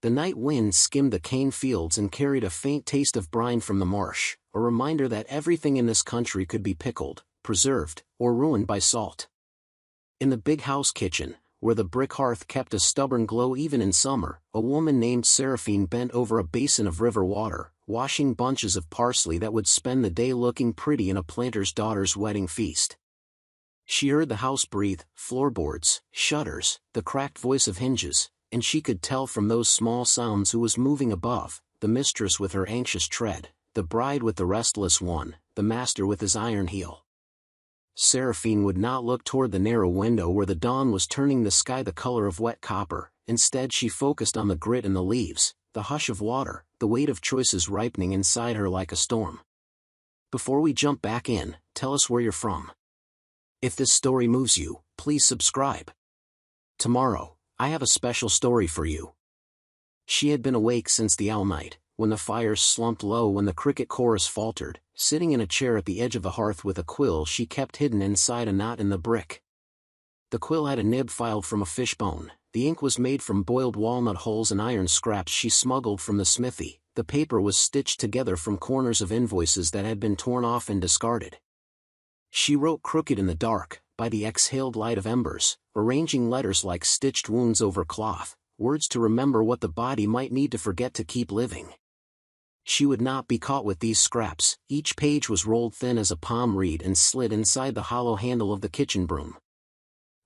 The night wind skimmed the cane fields and carried a faint taste of brine from the marsh, a reminder that everything in this country could be pickled, preserved, or ruined by salt. In the big house kitchen, where the brick hearth kept a stubborn glow even in summer, a woman named Seraphine bent over a basin of river water, washing bunches of parsley that would spend the day looking pretty in a planter's daughter's wedding feast. She heard the house breathe, floorboards, shutters, the cracked voice of hinges, and she could tell from those small sounds who was moving above, the mistress with her anxious tread, the bride with the restless one, the master with his iron heel. Seraphine would not look toward the narrow window where the dawn was turning the sky the color of wet copper. Instead she focused on the grit in the leaves, the hush of water, the weight of choices ripening inside her like a storm. Before we jump back in, tell us where you're from. If this story moves you, please subscribe. Tomorrow, I have a special story for you. She had been awake since the owl night, when the fires slumped low, when the cricket chorus faltered, sitting in a chair at the edge of the hearth with a quill she kept hidden inside a knot in the brick. The quill had a nib filed from a fishbone, the ink was made from boiled walnut hulls and iron scraps she smuggled from the smithy, the paper was stitched together from corners of invoices that had been torn off and discarded. She wrote crooked in the dark, by the exhaled light of embers, arranging letters like stitched wounds over cloth, words to remember what the body might need to forget to keep living. She would not be caught with these scraps. Each page was rolled thin as a palm reed and slid inside the hollow handle of the kitchen broom.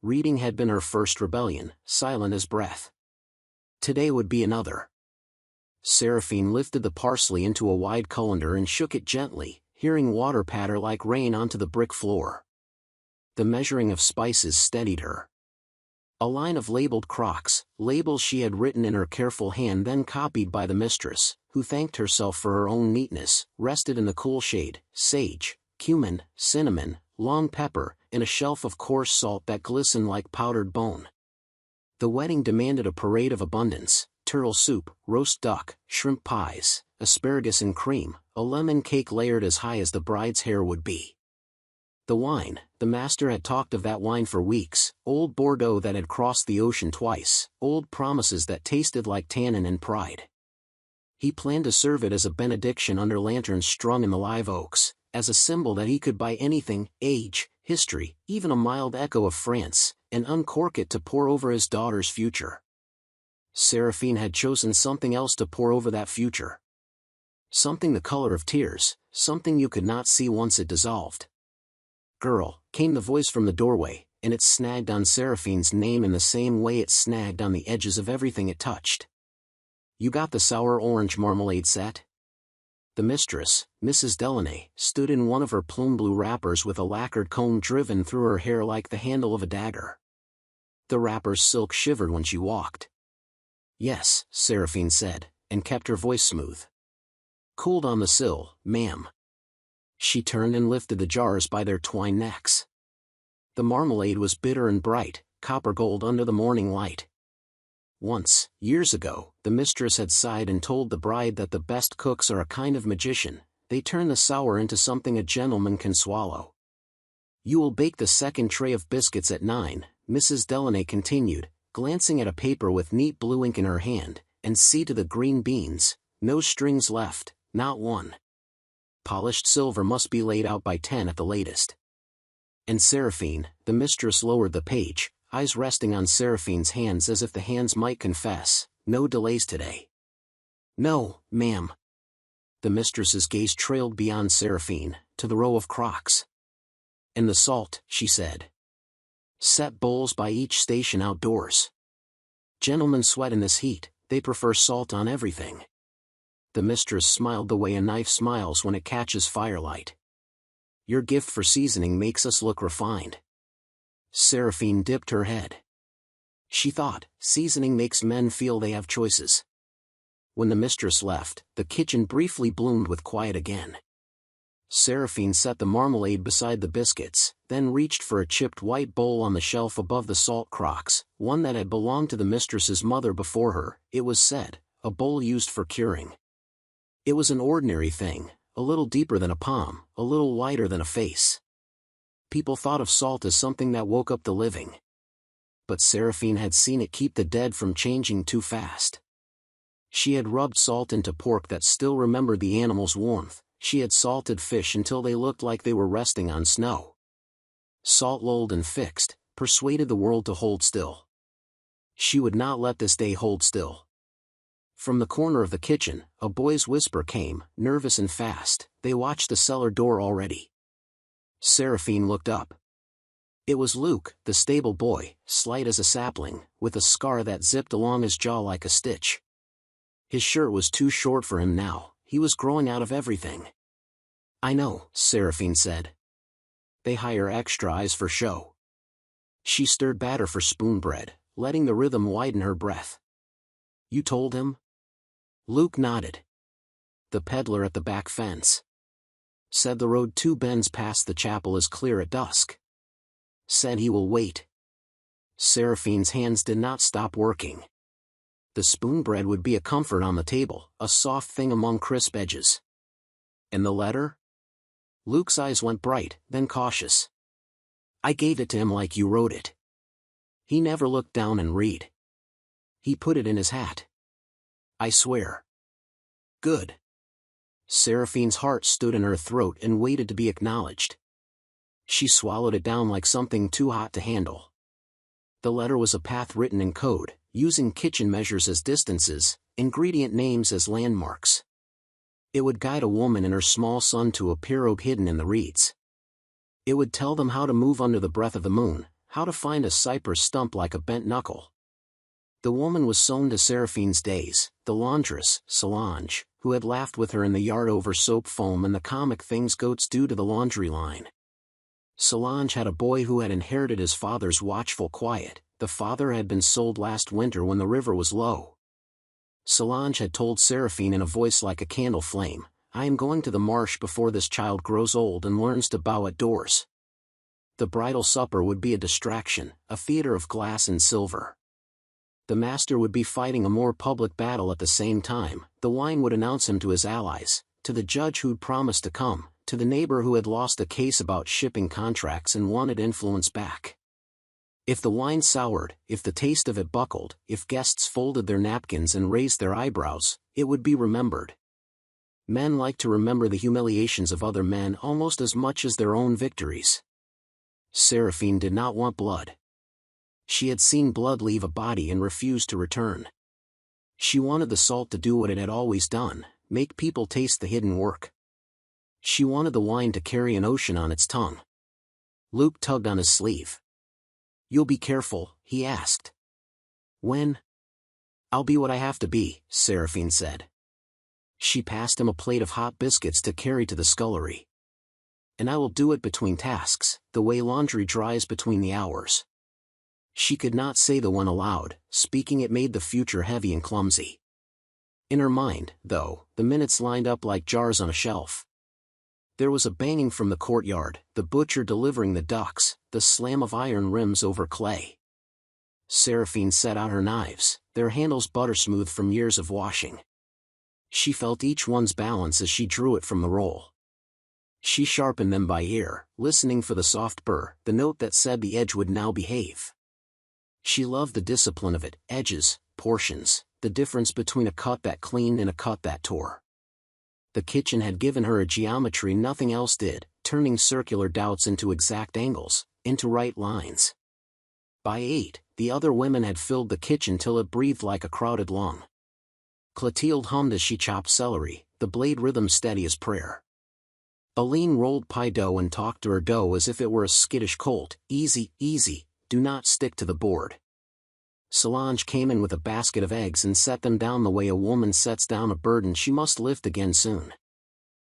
Reading had been her first rebellion, silent as breath. Today would be another. Seraphine lifted the parsley into a wide colander and shook it gently, hearing water patter like rain onto the brick floor. The measuring of spices steadied her. A line of labeled crocks, labels she had written in her careful hand then copied by the mistress, who thanked herself for her own neatness, rested in the cool shade, sage, cumin, cinnamon, long pepper, in a shelf of coarse salt that glistened like powdered bone. The wedding demanded a parade of abundance: turtle soup, roast duck, shrimp pies, asparagus and cream, a lemon cake layered as high as the bride's hair would be. The wine, the master had talked of that wine for weeks, old Bordeaux that had crossed the ocean twice, old promises that tasted like tannin and pride. He planned to serve it as a benediction under lanterns strung in the live oaks, as a symbol that he could buy anything, age, history, even a mild echo of France, and uncork it to pour over his daughter's future. Seraphine had chosen something else to pour over that future. Something the color of tears, something you could not see once it dissolved. "Girl," came the voice from the doorway, and it snagged on Seraphine's name in the same way it snagged on the edges of everything it touched. "You got the sour orange marmalade set?" The mistress, Mrs. Delaney, stood in one of her plume blue wrappers with a lacquered comb driven through her hair like the handle of a dagger. The wrapper's silk shivered when she walked. "Yes," Seraphine said, and kept her voice smooth. "Cooled on the sill, ma'am." She turned and lifted the jars by their twine necks. The marmalade was bitter and bright, copper gold under the morning light. Once, years ago, the mistress had sighed and told the bride that the best cooks are a kind of magician, they turn the sour into something a gentleman can swallow. "You will bake the second tray of biscuits at 9, Mrs. Delaney continued, glancing at a paper with neat blue ink in her hand, "and see to the green beans, no strings left, not one. Polished silver must be laid out by 10 at the latest." And Seraphine, the mistress, lowered the page, eyes resting on Seraphine's hands as if the hands might confess, "No delays today." "No, ma'am." The mistress's gaze trailed beyond Seraphine, to the row of crocks. "And the salt," she said. "Set bowls by each station outdoors. Gentlemen sweat in this heat, they prefer salt on everything." The mistress smiled the way a knife smiles when it catches firelight. "Your gift for seasoning makes us look refined." Seraphine dipped her head. She thought, seasoning makes men feel they have choices. When the mistress left, the kitchen briefly bloomed with quiet again. Seraphine set the marmalade beside the biscuits, then reached for a chipped white bowl on the shelf above the salt crocks, one that had belonged to the mistress's mother before her, it was said, a bowl used for curing. It was an ordinary thing, a little deeper than a palm, a little wider than a face. People thought of salt as something that woke up the living. But Seraphine had seen it keep the dead from changing too fast. She had rubbed salt into pork that still remembered the animal's warmth. She had salted fish until they looked like they were resting on snow. Salt lulled and fixed, persuaded the world to hold still. She would not let this day hold still. From the corner of the kitchen, a boy's whisper came, nervous and fast. They watched the cellar door already. Seraphine looked up. It was Luke, the stable boy, slight as a sapling, with a scar that zipped along his jaw like a stitch. His shirt was too short for him now, he was growing out of everything. "I know," Seraphine said. "They hire extra eyes for show." She stirred batter for spoon bread, letting the rhythm widen her breath. "You told him?" Luke nodded. "The peddler at the back fence. Said the road 2 bends past the chapel is clear at dusk. Said he will wait." Seraphine's hands did not stop working. The spoon bread would be a comfort on the table, a soft thing among crisp edges. "And the letter?" Luke's eyes went bright, then cautious. "I gave it to him like you wrote it. He never looked down and read. He put it in his hat. I swear." "Good." Seraphine's heart stood in her throat and waited to be acknowledged. She swallowed it down like something too hot to handle. The letter was a path written in code, using kitchen measures as distances, ingredient names as landmarks. It would guide a woman and her small son to a pirogue hidden in the reeds. It would tell them how to move under the breath of the moon, how to find a cypress stump like a bent knuckle. The woman was sewn to Seraphine's days, the laundress, Solange, who had laughed with her in the yard over soap foam and the comic things goats do to the laundry line. Solange had a boy who had inherited his father's watchful quiet. The father had been sold last winter when the river was low. Solange had told Seraphine in a voice like a candle flame, "I am going to the marsh before this child grows old and learns to bow at doors." The bridal supper would be a distraction, a theater of glass and silver. The master would be fighting a more public battle at the same time. The wine would announce him to his allies, to the judge who'd promised to come, to the neighbor who had lost a case about shipping contracts and wanted influence back. If the wine soured, if the taste of it buckled, if guests folded their napkins and raised their eyebrows, it would be remembered. Men like to remember the humiliations of other men almost as much as their own victories. Seraphine did not want blood. She had seen blood leave a body and refused to return. She wanted the salt to do what it had always done, make people taste the hidden work. She wanted the wine to carry an ocean on its tongue. Luke tugged on his sleeve. "You'll be careful?" he asked. "When?" "I'll be what I have to be," Seraphine said. She passed him a plate of hot biscuits to carry to the scullery. "And I will do it between tasks, the way laundry dries between the hours." She could not say the one aloud, speaking it made the future heavy and clumsy. In her mind, though, the minutes lined up like jars on a shelf. There was a banging from the courtyard, the butcher delivering the ducks, the slam of iron rims over clay. Seraphine set out her knives, their handles butter-smooth from years of washing. She felt each one's balance as she drew it from the roll. She sharpened them by ear, listening for the soft burr, the note that said the edge would now behave. She loved the discipline of it, edges, portions, the difference between a cut that cleaned and a cut that tore. The kitchen had given her a geometry nothing else did, turning circular doubts into exact angles, into right lines. By 8, the other women had filled the kitchen till it breathed like a crowded lung. Clotilde hummed as she chopped celery, the blade rhythm steady as prayer. Aline rolled pie dough and talked to her dough as if it were a skittish colt. "Easy, easy, do not stick to the board." Solange came in with a basket of eggs and set them down the way a woman sets down a burden she must lift again soon.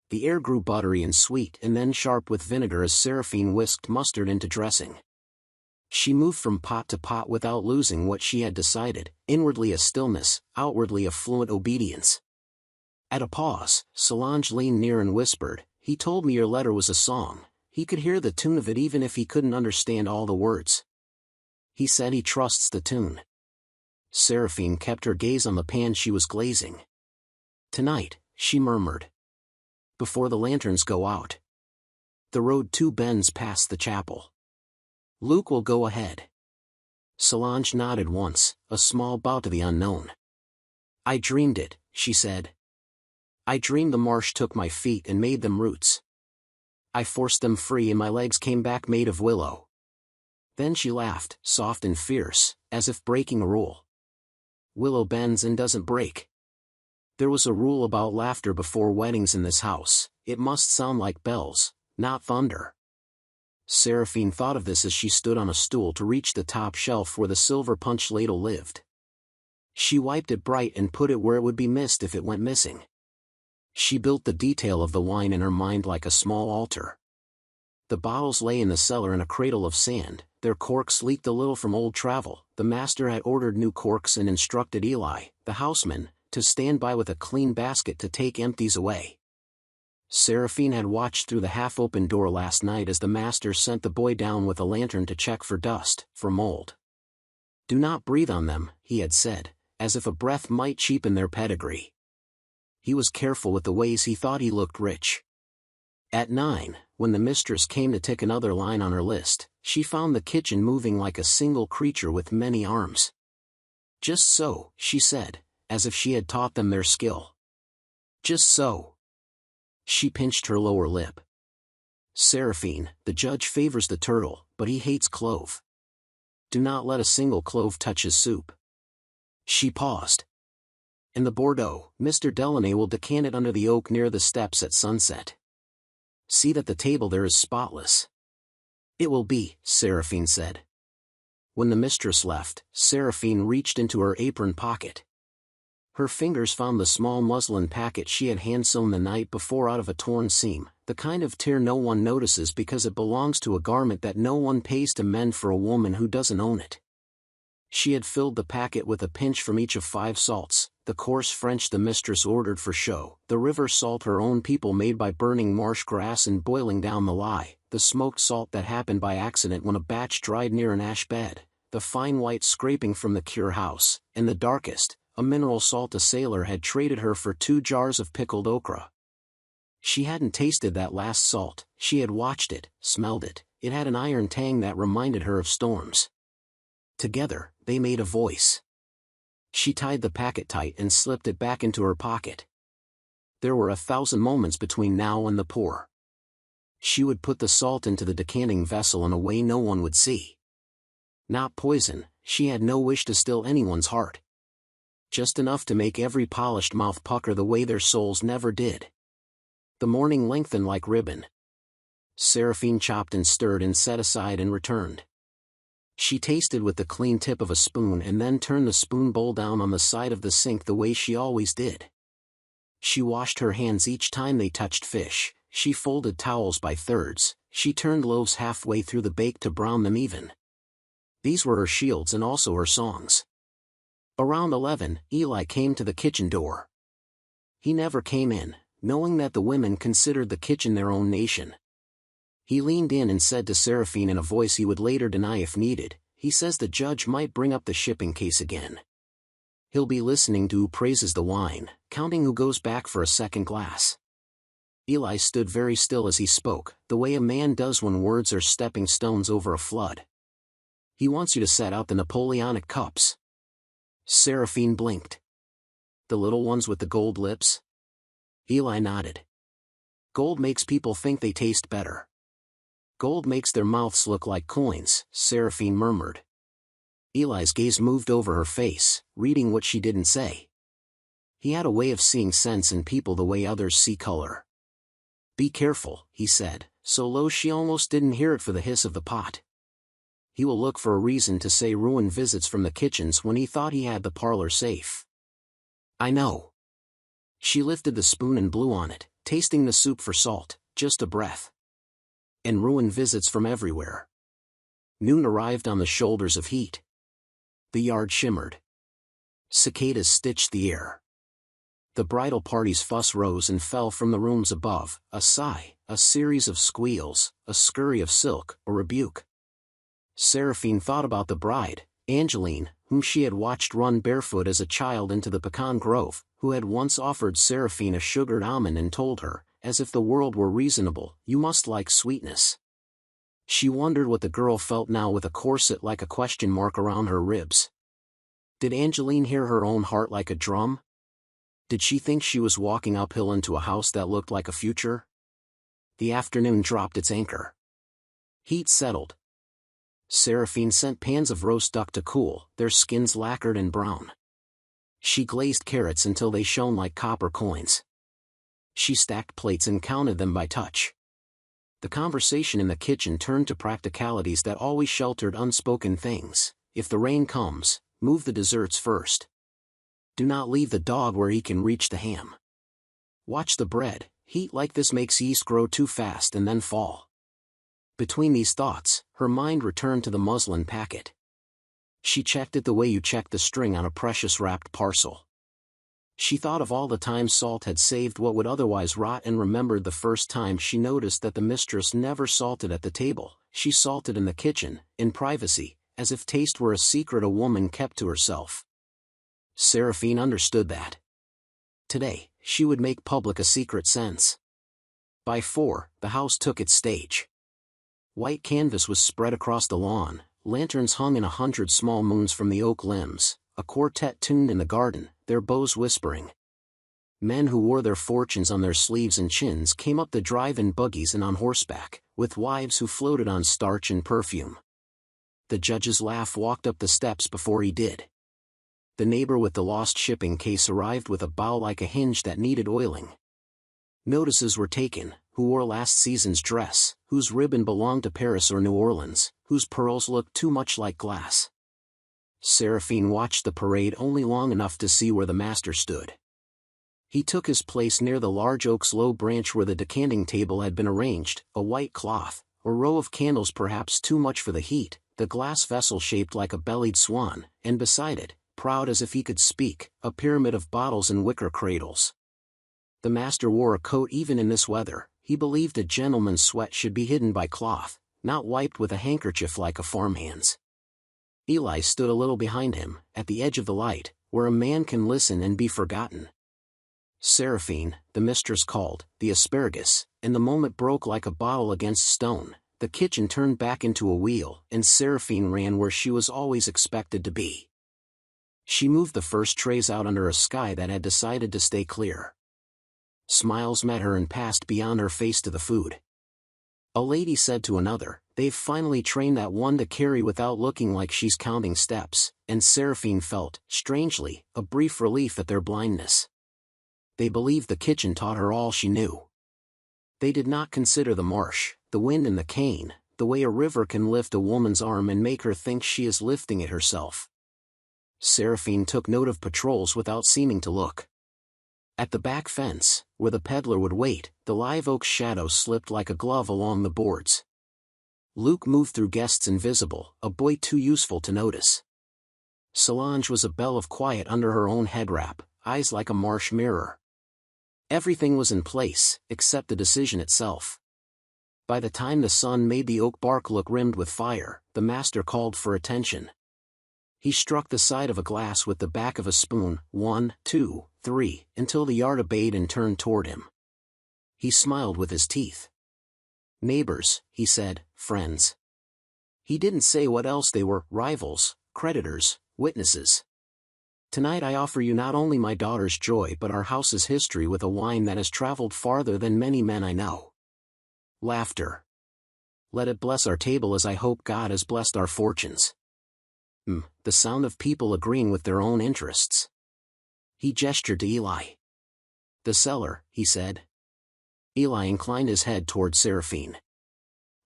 The air grew buttery and sweet and then sharp with vinegar as Seraphine whisked mustard into dressing. She moved from pot to pot without losing what she had decided, inwardly a stillness, outwardly a fluent obedience. At a pause, Solange leaned near and whispered, "He told me your letter was a song. He could hear the tune of it even if he couldn't understand all the words. He said he trusts the tune." Seraphine kept her gaze on the pan she was glazing. "Tonight," she murmured. "Before the lanterns go out. The road 2 bends past the chapel. Luke will go ahead." Solange nodded once, a small bow to the unknown. I dreamed it, she said. I dreamed the marsh took my feet and made them roots. I forced them free and my legs came back made of willow. Then she laughed, soft and fierce, as if breaking a rule. Willow bends and doesn't break. There was a rule about laughter before weddings in this house: it must sound like bells, not thunder. Seraphine thought of this as she stood on a stool to reach the top shelf where the silver punch ladle lived. She wiped it bright and put it where it would be missed if it went missing. She built the detail of the wine in her mind like a small altar. The bottles lay in the cellar in a cradle of sand, their corks leaked a little from old travel. The master had ordered new corks and instructed Eli, the houseman, to stand by with a clean basket to take empties away. Seraphine had watched through the half-open door last night as the master sent the boy down with a lantern to check for dust, for mold. Do not breathe on them, he had said, as if a breath might cheapen their pedigree. He was careful with the ways he thought he looked rich. At 9, when the mistress came to tick another line on her list, she found the kitchen moving like a single creature with many arms. Just so, she said, as if she had taught them their skill. Just so. She pinched her lower lip. Seraphine, the judge favors the turtle, but he hates clove. Do not let a single clove touch his soup. She paused. In the Bordeaux, Mr. Delaney will decant it under the oak near the steps at sunset. See that the table there is spotless. It will be, Seraphine said. When the mistress left, Seraphine reached into her apron pocket. Her fingers found the small muslin packet she had hand-sewn the night before out of a torn seam, the kind of tear no one notices because it belongs to a garment that no one pays to mend for a woman who doesn't own it. She had filled the packet with a pinch from each of 5 salts, the coarse French the mistress ordered for show, the river salt her own people made by burning marsh grass and boiling down the lye, the smoked salt that happened by accident when a batch dried near an ash bed, the fine white scraping from the cure house, and the darkest, a mineral salt a sailor had traded her for 2 jars of pickled okra. She hadn't tasted that last salt, she had watched it, smelled it, it had an iron tang that reminded her of storms. Together, they made a voice. She tied the packet tight and slipped it back into her pocket. There were 1,000 moments between now and the pour. She would put the salt into the decanting vessel in a way no one would see. Not poison, she had no wish to still anyone's heart. Just enough to make every polished mouth pucker the way their souls never did. The morning lengthened like ribbon. Seraphine chopped and stirred and set aside and returned. She tasted with the clean tip of a spoon and then turned the spoon bowl down on the side of the sink the way she always did. She washed her hands each time they touched fish, she folded towels by thirds, she turned loaves halfway through the bake to brown them even. These were her shields and also her songs. Around 11, Eli came to the kitchen door. He never came in, knowing that the women considered the kitchen their own nation. He leaned in and said to Seraphine in a voice he would later deny if needed, he says the judge might bring up the shipping case again. He'll be listening to who praises the wine, counting who goes back for a second glass. Eli stood very still as he spoke, the way a man does when words are stepping stones over a flood. He wants you to set out the Napoleonic cups. Seraphine blinked. The little ones with the gold lips? Eli nodded. Gold makes people think they taste better. Gold makes their mouths look like coins, Seraphine murmured. Eli's gaze moved over her face, reading what she didn't say. He had a way of seeing sense in people the way others see color. Be careful, he said, so low she almost didn't hear it for the hiss of the pot. He will look for a reason to say ruined visits from the kitchens when he thought he had the parlor safe. I know. She lifted the spoon and blew on it, tasting the soup for salt, just a breath. And ruined visits from everywhere. Noon arrived on the shoulders of heat. The yard shimmered. Cicadas stitched the air. The bridal party's fuss rose and fell from the rooms above, a sigh, a series of squeals, a scurry of silk, a rebuke. Seraphine thought about the bride, Angeline, whom she had watched run barefoot as a child into the pecan grove, who had once offered Seraphine a sugared almond and told her, as if the world were reasonable, you must like sweetness. She wondered what the girl felt now with a corset like a question mark around her ribs. Did Angeline hear her own heart like a drum? Did she think she was walking uphill into a house that looked like a future? The afternoon dropped its anchor. Heat settled. Seraphine sent pans of roast duck to cool, their skins lacquered and brown. She glazed carrots until they shone like copper coins. She stacked plates and counted them by touch. The conversation in the kitchen turned to practicalities that always sheltered unspoken things. If the rain comes, move the desserts first. Do not leave the dog where he can reach the ham. Watch the bread, heat like this makes yeast grow too fast and then fall. Between these thoughts, her mind returned to the muslin packet. She checked it the way you check the string on a precious wrapped parcel. She thought of all the times Salt had saved what would otherwise rot and remembered the first time she noticed that the mistress never salted at the table. She salted in the kitchen, in privacy, as if taste were a secret a woman kept to herself. Seraphine understood that. Today, she would make public a secret sense. By 4, the house took its stage. White canvas was spread across the lawn, lanterns hung in 100 small moons from the oak limbs, a quartet tuned in the garden, their bows whispering. Men who wore their fortunes on their sleeves and chins came up the drive in buggies and on horseback, with wives who floated on starch and perfume. The judge's laugh walked up the steps before he did. The neighbor with the lost shipping case arrived with a bow like a hinge that needed oiling. Notices were taken: who wore last season's dress, whose ribbon belonged to Paris or New Orleans, whose pearls looked too much like glass. Seraphine watched the parade only long enough to see where the master stood. He took his place near the large oak's low branch where the decanting table had been arranged, a white cloth, a row of candles perhaps too much for the heat, the glass vessel shaped like a bellied swan, and beside it, proud as if he could speak, a pyramid of bottles and wicker cradles. The master wore a coat even in this weather. He believed a gentleman's sweat should be hidden by cloth, not wiped with a handkerchief like a farmhand's. Eli stood a little behind him, at the edge of the light, where a man can listen and be forgotten. Seraphine, the mistress called, the asparagus, and the moment broke like a bottle against stone. The kitchen turned back into a wheel, and Seraphine ran where she was always expected to be. She moved the first trays out under a sky that had decided to stay clear. Smiles met her and passed beyond her face to the food. A lady said to another, "They've finally trained that one to carry without looking like she's counting steps," and Seraphine felt, strangely, a brief relief at their blindness. They believed the kitchen taught her all she knew. They did not consider the marsh, the wind and the cane, the way a river can lift a woman's arm and make her think she is lifting it herself. Seraphine took note of patrols without seeming to look. At the back fence, where the peddler would wait, the live oak's shadow slipped like a glove along the boards. Luke moved through guests invisible, a boy too useful to notice. Solange was a belle of quiet under her own head wrap, eyes like a marsh mirror. Everything was in place, except the decision itself. By the time the sun made the oak bark look rimmed with fire, the master called for attention. He struck the side of a glass with the back of a spoon, 1, 2, 3, until the yard obeyed and turned toward him. He smiled with his teeth. "Neighbors," he said, "friends." He didn't say what else they were: rivals, creditors, witnesses. "Tonight I offer you not only my daughter's joy but our house's history with a wine that has traveled farther than many men I know." Laughter. "Let it bless our table as I hope God has blessed our fortunes." The sound of people agreeing with their own interests. He gestured to Eli. "The cellar," he said. Eli inclined his head toward Seraphine.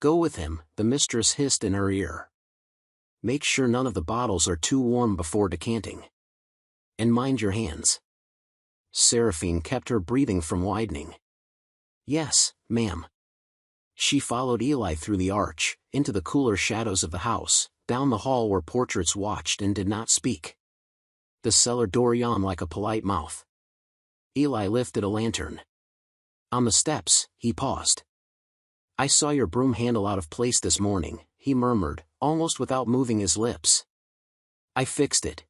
"Go with him," the mistress hissed in her ear. "Make sure none of the bottles are too warm before decanting. And mind your hands." Seraphine kept her breathing from widening. "Yes, ma'am." She followed Eli through the arch, into the cooler shadows of the house, down the hall where portraits watched and did not speak. The cellar door yawned like a polite mouth. Eli lifted a lantern. On the steps, he paused. "I saw your broom handle out of place this morning," he murmured, almost without moving his lips. "I fixed it.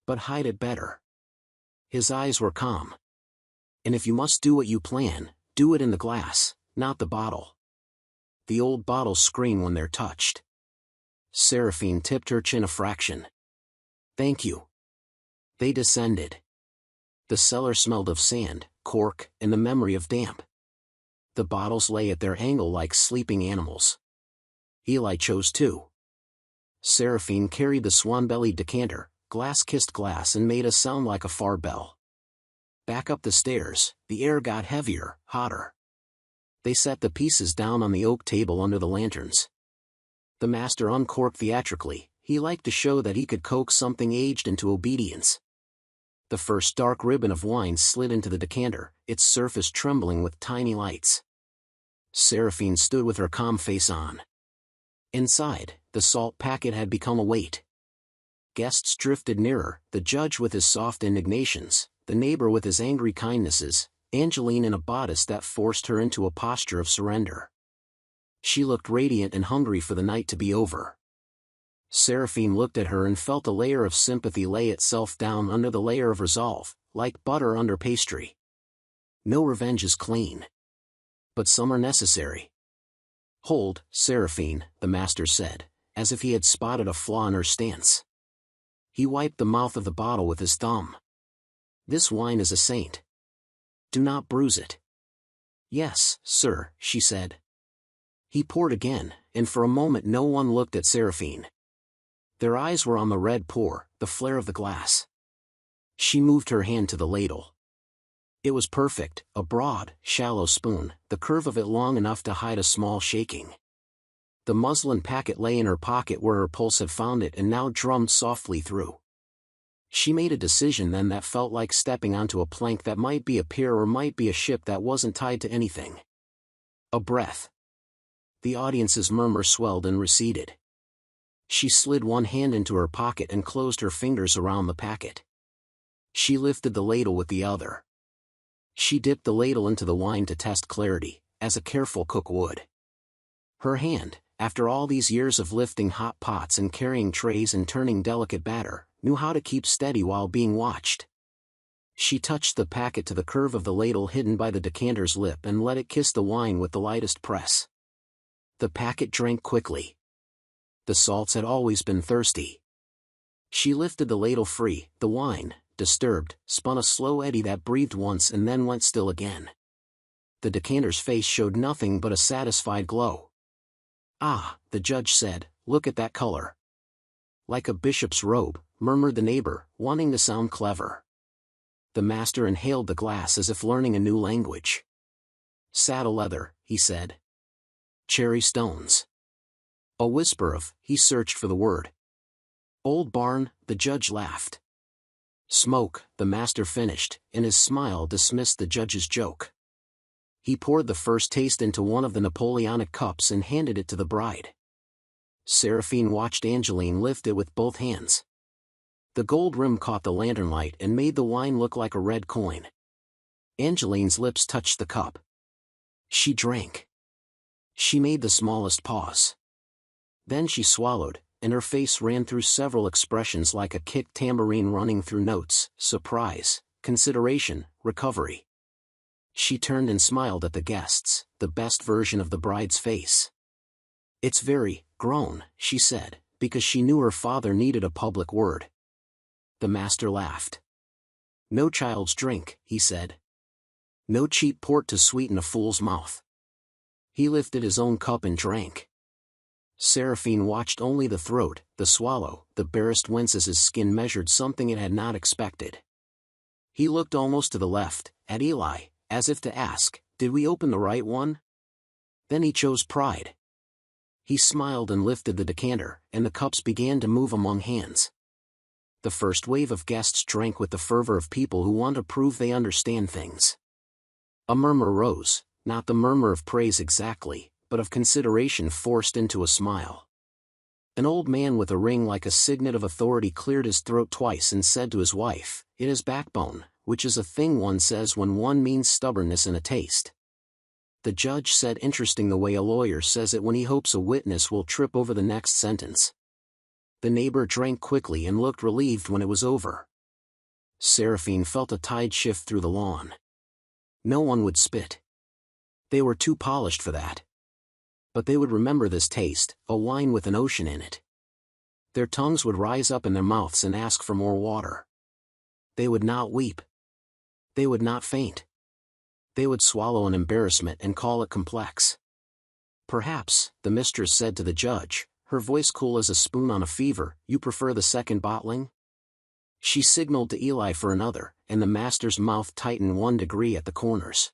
But hide it better." His eyes were calm. "And if you must do what you plan, do it in the glass, not the bottle. The old bottles scream when they're touched." Seraphine tipped her chin a fraction. "Thank you." They descended. The cellar smelled of sand, cork, and the memory of damp. The bottles lay at their angle like sleeping animals. Eli chose two. Seraphine carried the swan-bellied decanter, glass kissed glass, and made a sound like a far bell. Back up the stairs, the air got heavier, hotter. They set the pieces down on the oak table under the lanterns. The master uncorked theatrically. He liked to show that he could coax something aged into obedience. The first dark ribbon of wine slid into the decanter, its surface trembling with tiny lights. Seraphine stood with her calm face on. Inside, the salt packet had become a weight. Guests drifted nearer, the judge with his soft indignations, the neighbor with his angry kindnesses, Angeline in a bodice that forced her into a posture of surrender. She looked radiant and hungry for the night to be over. Seraphine looked at her and felt a layer of sympathy lay itself down under the layer of resolve, like butter under pastry. No revenge is clean. But some are necessary. Hold, Seraphine, the master said, as if he had spotted a flaw in her stance. He wiped the mouth of the bottle with his thumb. This wine is a saint. Do not bruise it. Yes, sir, she said. He poured again, and for a moment no one looked at Seraphine. Their eyes were on the red pour, the flare of the glass. She moved her hand to the ladle. It was perfect, a broad, shallow spoon, the curve of it long enough to hide a small shaking. The muslin packet lay in her pocket where her pulse had found it and now drummed softly through. She made a decision then that felt like stepping onto a plank that might be a pier or might be a ship that wasn't tied to anything. A breath. The audience's murmur swelled and receded. She slid one hand into her pocket and closed her fingers around the packet. She lifted the ladle with the other. She dipped the ladle into the wine to test clarity, as a careful cook would. Her hand, after all these years of lifting hot pots and carrying trays and turning delicate batter, knew how to keep steady while being watched. She touched the packet to the curve of the ladle hidden by the decanter's lip and let it kiss the wine with the lightest press. The packet drank quickly. The salts had always been thirsty. She lifted the ladle free, the wine, disturbed, spun a slow eddy that breathed once and then went still again. The decanter's face showed nothing but a satisfied glow. Ah, the judge said, look at that color. Like a bishop's robe, murmured the neighbor, wanting to sound clever. The master inhaled the glass as if learning a new language. Saddle leather, he said. Cherry stones. A whisper of, he searched for the word. Old barn, the judge laughed. Smoke, the master finished, and his smile dismissed the judge's joke. He poured the first taste into one of the Napoleonic cups and handed it to the bride. Seraphine watched Angeline lift it with both hands. The gold rim caught the lantern light and made the wine look like a red coin. Angeline's lips touched the cup. She drank. She made the smallest pause. Then she swallowed, and her face ran through several expressions like a kicked tambourine running through notes: surprise, consideration, recovery. She turned and smiled at the guests, the best version of the bride's face. It's very grown, she said, because she knew her father needed a public word. The master laughed. No child's drink, he said. No cheap port to sweeten a fool's mouth. He lifted his own cup and drank. Seraphine watched only the throat, the swallow, the barest wince as his skin measured something it had not expected. He looked almost to the left, at Eli, as if to ask, did we open the right one? Then he chose pride. He smiled and lifted the decanter, and the cups began to move among hands. The first wave of guests drank with the fervor of people who want to prove they understand things. A murmur rose, not the murmur of praise exactly, but of consideration forced into a smile. An old man with a ring like a signet of authority cleared his throat twice and said to his wife, it is backbone, which is a thing one says when one means stubbornness in a taste. The judge said, interesting the way a lawyer says it when he hopes a witness will trip over the next sentence. The neighbor drank quickly and looked relieved when it was over. Seraphine felt a tide shift through the lawn. No one would spit. They were too polished for that. But they would remember this taste, a wine with an ocean in it. Their tongues would rise up in their mouths and ask for more water. They would not weep. They would not faint. They would swallow an embarrassment and call it complex. Perhaps, the mistress said to the judge, her voice cool as a spoon on a fever, you prefer the second bottling? She signaled to Eli for another, and the master's mouth tightened 1 degree at the corners.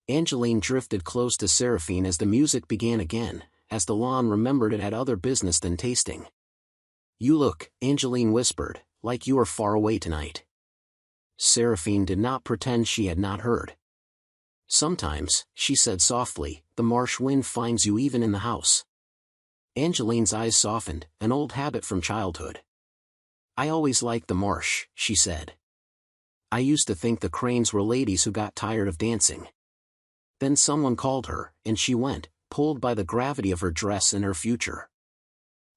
Angeline drifted close to Seraphine as the music began again, as the lawn remembered it had other business than tasting. You look, Angeline whispered, like you are far away tonight. Seraphine did not pretend she had not heard. Sometimes, she said softly, the marsh wind finds you even in the house. Angeline's eyes softened, an old habit from childhood. I always liked the marsh, she said. I used to think the cranes were ladies who got tired of dancing. Then someone called her, and she went, pulled by the gravity of her dress and her future.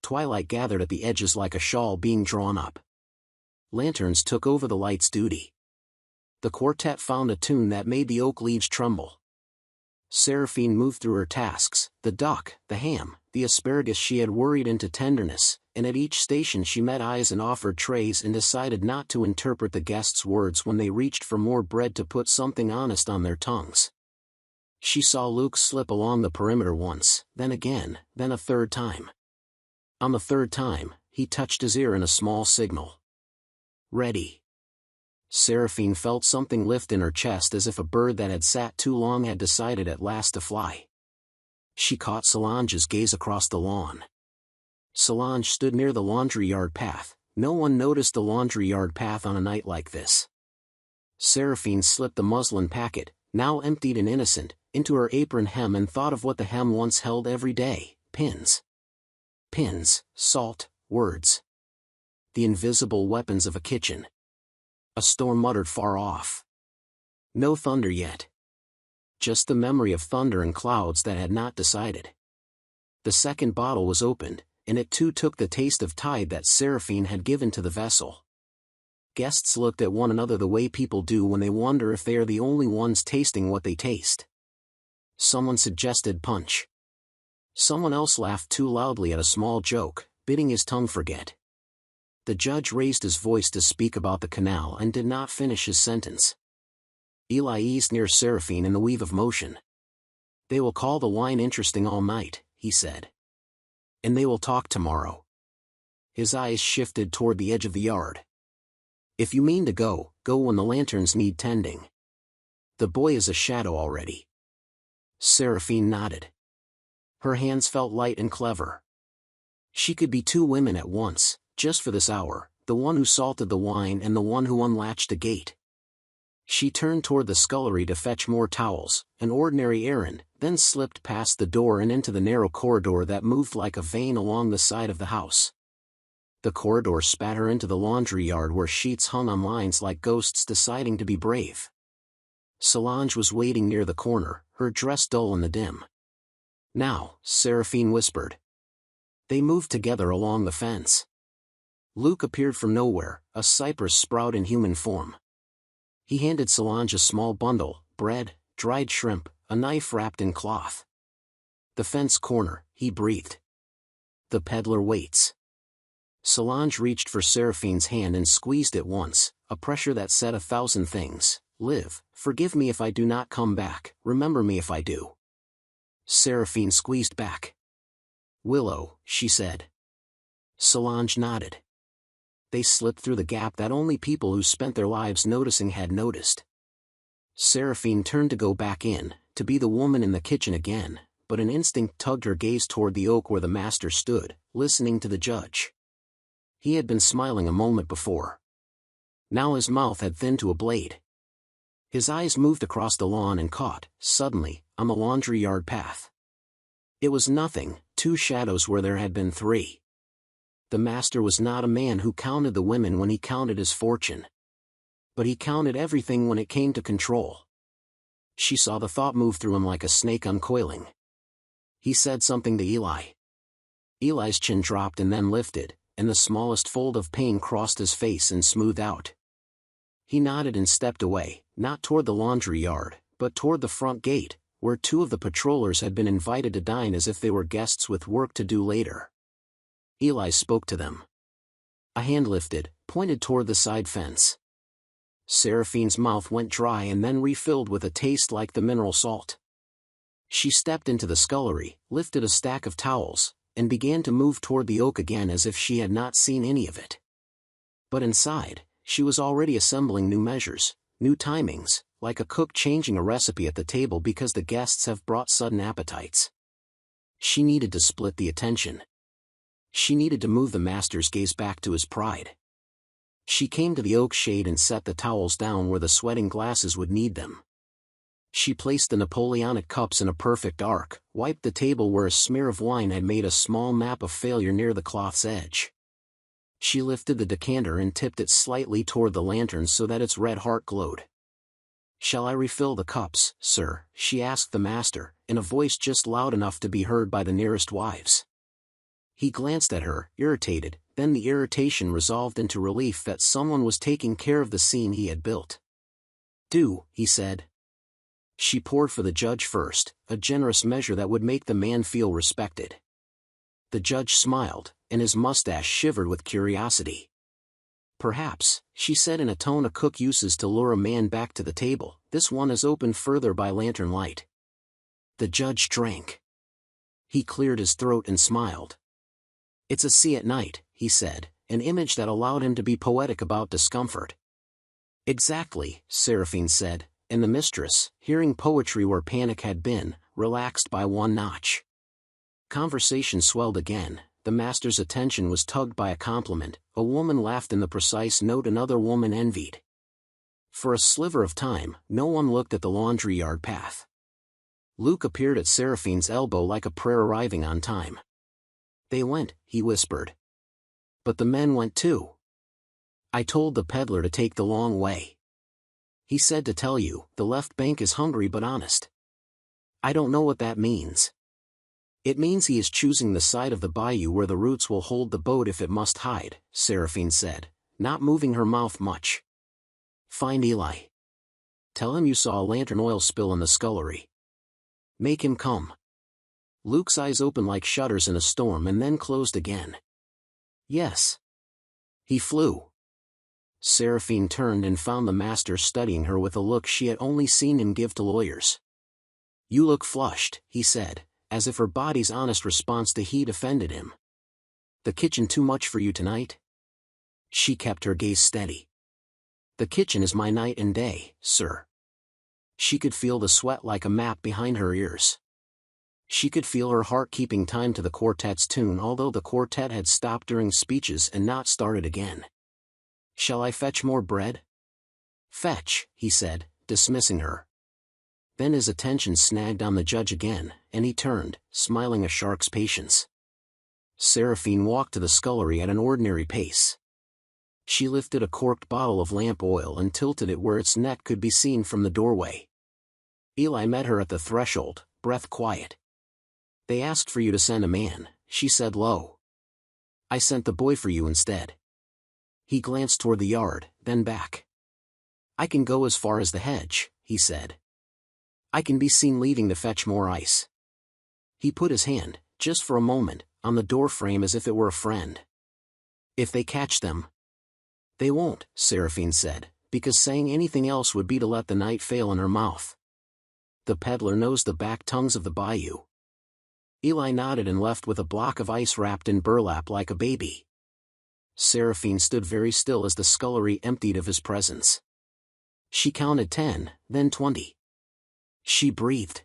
Twilight gathered at the edges like a shawl being drawn up. Lanterns took over the light's duty. The quartet found a tune that made the oak leaves tremble. Seraphine moved through her tasks, the duck, the ham, the asparagus she had worried into tenderness, and at each station she met eyes and offered trays and decided not to interpret the guests' words when they reached for more bread to put something honest on their tongues. She saw Luke slip along the perimeter once, then again, then a third time. On the third time, he touched his ear in a small signal. Ready. Seraphine felt something lift in her chest as if a bird that had sat too long had decided at last to fly. She caught Solange's gaze across the lawn. Solange stood near the laundry yard path. No one noticed the laundry yard path on a night like this. Seraphine slipped the muslin packet, now emptied and innocent, into her apron hem and thought of what the hem once held every day, pins. Pins, salt, words. The invisible weapons of a kitchen. A storm muttered far off. No thunder yet. Just the memory of thunder and clouds that had not decided. The second bottle was opened, and it too took the taste of tide that Seraphine had given to the vessel. Guests looked at one another the way people do when they wonder if they are the only ones tasting what they taste. Someone suggested punch. Someone else laughed too loudly at a small joke, bidding his tongue forget. The judge raised his voice to speak about the canal and did not finish his sentence. Eli eased near Seraphine in the weave of motion. They will call the wine interesting all night, he said. And they will talk tomorrow. His eyes shifted toward the edge of the yard. If you mean to go, go when the lanterns need tending. The boy is a shadow already. Seraphine nodded. Her hands felt light and clever. She could be 2 women at once, just for this hour, the one who salted the wine and the one who unlatched the gate. She turned toward the scullery to fetch more towels, an ordinary errand, then slipped past the door and into the narrow corridor that moved like a vein along the side of the house. The corridor spat her into the laundry yard where sheets hung on lines like ghosts deciding to be brave. Solange was waiting near the corner, her dress dull in the dim. Now, Seraphine whispered. They moved together along the fence. Luke appeared from nowhere, a cypress sprout in human form. He handed Solange a small bundle, bread, dried shrimp, a knife wrapped in cloth. The fence corner, he breathed. The peddler waits. Solange reached for Seraphine's hand and squeezed it once, a pressure that said 1,000 things. Live, forgive me if I do not come back, remember me if I do. Seraphine squeezed back. Willow, she said. Solange nodded. They slipped through the gap that only people who spent their lives noticing had noticed. Seraphine turned to go back in, to be the woman in the kitchen again, but an instinct tugged her gaze toward the oak where the master stood, listening to the judge. He had been smiling a moment before. Now his mouth had thinned to a blade. His eyes moved across the lawn and caught, suddenly, on the laundry yard path. It was nothing, 2 shadows where there had been 3. The master was not a man who counted the women when he counted his fortune. But he counted everything when it came to control. She saw the thought move through him like a snake uncoiling. He said something to Eli. Eli's chin dropped and then lifted, and the smallest fold of pain crossed his face and smoothed out. He nodded and stepped away, not toward the laundry yard, but toward the front gate, where 2 of the patrollers had been invited to dine as if they were guests with work to do later. Eli spoke to them. A hand lifted, pointed toward the side fence. Seraphine's mouth went dry and then refilled with a taste like the mineral salt. She stepped into the scullery, lifted a stack of towels, and began to move toward the oak again as if she had not seen any of it. But inside, she was already assembling new measures, new timings, like a cook changing a recipe at the table because the guests have brought sudden appetites. She needed to split the attention. She needed to move the master's gaze back to his pride. She came to the oak shade and set the towels down where the sweating glasses would need them. She placed the Napoleonic cups in a perfect arc, wiped the table where a smear of wine had made a small map of failure near the cloth's edge. She lifted the decanter and tipped it slightly toward the lantern so that its red heart glowed. "Shall I refill the cups, sir?" she asked the master, in a voice just loud enough to be heard by the nearest wives. He glanced at her, irritated, then the irritation resolved into relief that someone was taking care of the scene he had built. "Do," he said. She poured for the judge first, a generous measure that would make the man feel respected. The judge smiled, and his mustache shivered with curiosity. "Perhaps," she said in a tone a cook uses to lure a man back to the table, "this one is opened further by lantern light." The judge drank. He cleared his throat and smiled. "It's a sea at night," he said, an image that allowed him to be poetic about discomfort. "Exactly," Seraphine said, and the mistress, hearing poetry where panic had been, relaxed by one notch. Conversation swelled again. The master's attention was tugged by a compliment. A woman laughed in the precise note another woman envied. For a sliver of time, no one looked at the laundry yard path. Luke appeared at Seraphine's elbow like a prayer arriving on time. "They went," he whispered. "But the men went too. I told the peddler to take the long way. He said to tell you, the left bank is hungry but honest." "I don't know what that means." "It means he is choosing the side of the bayou where the roots will hold the boat if it must hide," Seraphine said, not moving her mouth much. "Find Eli. Tell him you saw a lantern oil spill in the scullery. Make him come." Luke's eyes opened like shutters in a storm and then closed again. "Yes." He flew. Seraphine turned and found the master studying her with a look she had only seen him give to lawyers. "You look flushed," he said, as if her body's honest response to heat offended him. "The kitchen too much for you tonight?" She kept her gaze steady. "The kitchen is my night and day, sir." She could feel the sweat like a map behind her ears. She could feel her heart keeping time to the quartet's tune although the quartet had stopped during speeches and not started again. "Shall I fetch more bread?" "Fetch," he said, dismissing her. Then his attention snagged on the judge again, and he turned, smiling a shark's patience. Seraphine walked to the scullery at an ordinary pace. She lifted a corked bottle of lamp oil and tilted it where its neck could be seen from the doorway. Eli met her at the threshold, breath quiet. "They asked for you to send a man," she said low. "I sent the boy for you instead." He glanced toward the yard, then back. "I can go as far as the hedge," he said. "I can be seen leaving to fetch more ice." He put his hand, just for a moment, on the door frame as if it were a friend. "If they catch them." "They won't," Seraphine said, because saying anything else would be to let the night fail in her mouth. The peddler knows the back tongues of the bayou. Eli nodded and left with a block of ice wrapped in burlap like a baby. Seraphine stood very still as the scullery emptied of his presence. She counted 10, then 20. She breathed.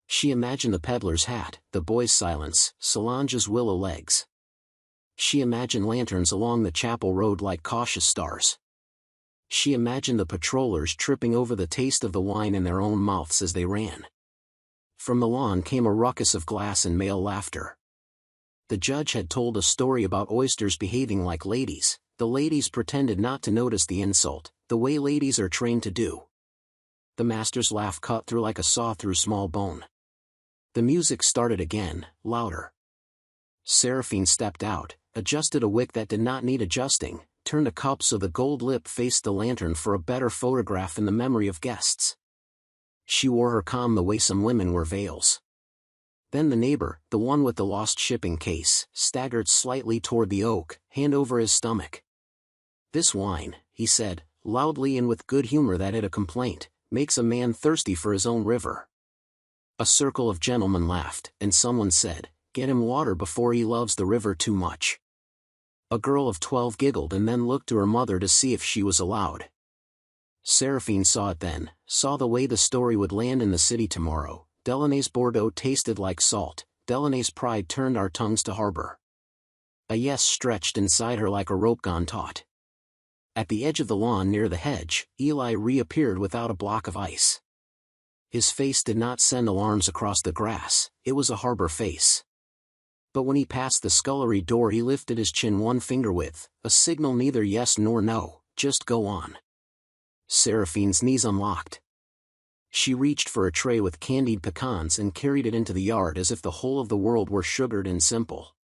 She imagined the peddler's hat, the boy's silence, Solange's willow legs. She imagined lanterns along the chapel road like cautious stars. She imagined the patrollers tripping over the taste of the wine in their own mouths as they ran. From the lawn came a ruckus of glass and male laughter. The judge had told a story about oysters behaving like ladies. The ladies pretended not to notice the insult, the way ladies are trained to do. The master's laugh cut through like a saw through small bone. The music started again, louder. Seraphine stepped out, adjusted a wick that did not need adjusting, turned a cup so the gold lip faced the lantern for a better photograph in the memory of guests. She wore her calm the way some women wear veils. Then the neighbor, the one with the lost shipping case, staggered slightly toward the oak, hand over his stomach. "This wine," he said, loudly and with good humor that had a complaint, makes a man thirsty for his own river. A circle of gentlemen laughed, and someone said, "Get him water before he loves the river too much." A girl of 12 giggled and then looked to her mother to see if she was allowed. Seraphine saw it then, saw the way the story would land in the city tomorrow. Delaney's Bordeaux tasted like salt, Delaney's pride turned our tongues to harbor. A yes stretched inside her like a rope gone taut. At the edge of the lawn near the hedge, Eli reappeared without a block of ice. His face did not send alarms across the grass, it was a harbor face. But when he passed the scullery door he lifted his chin one finger width, a signal neither yes nor no, just go on. Seraphine's knees unlocked. She reached for a tray with candied pecans and carried it into the yard as if the whole of the world were sugared and simple.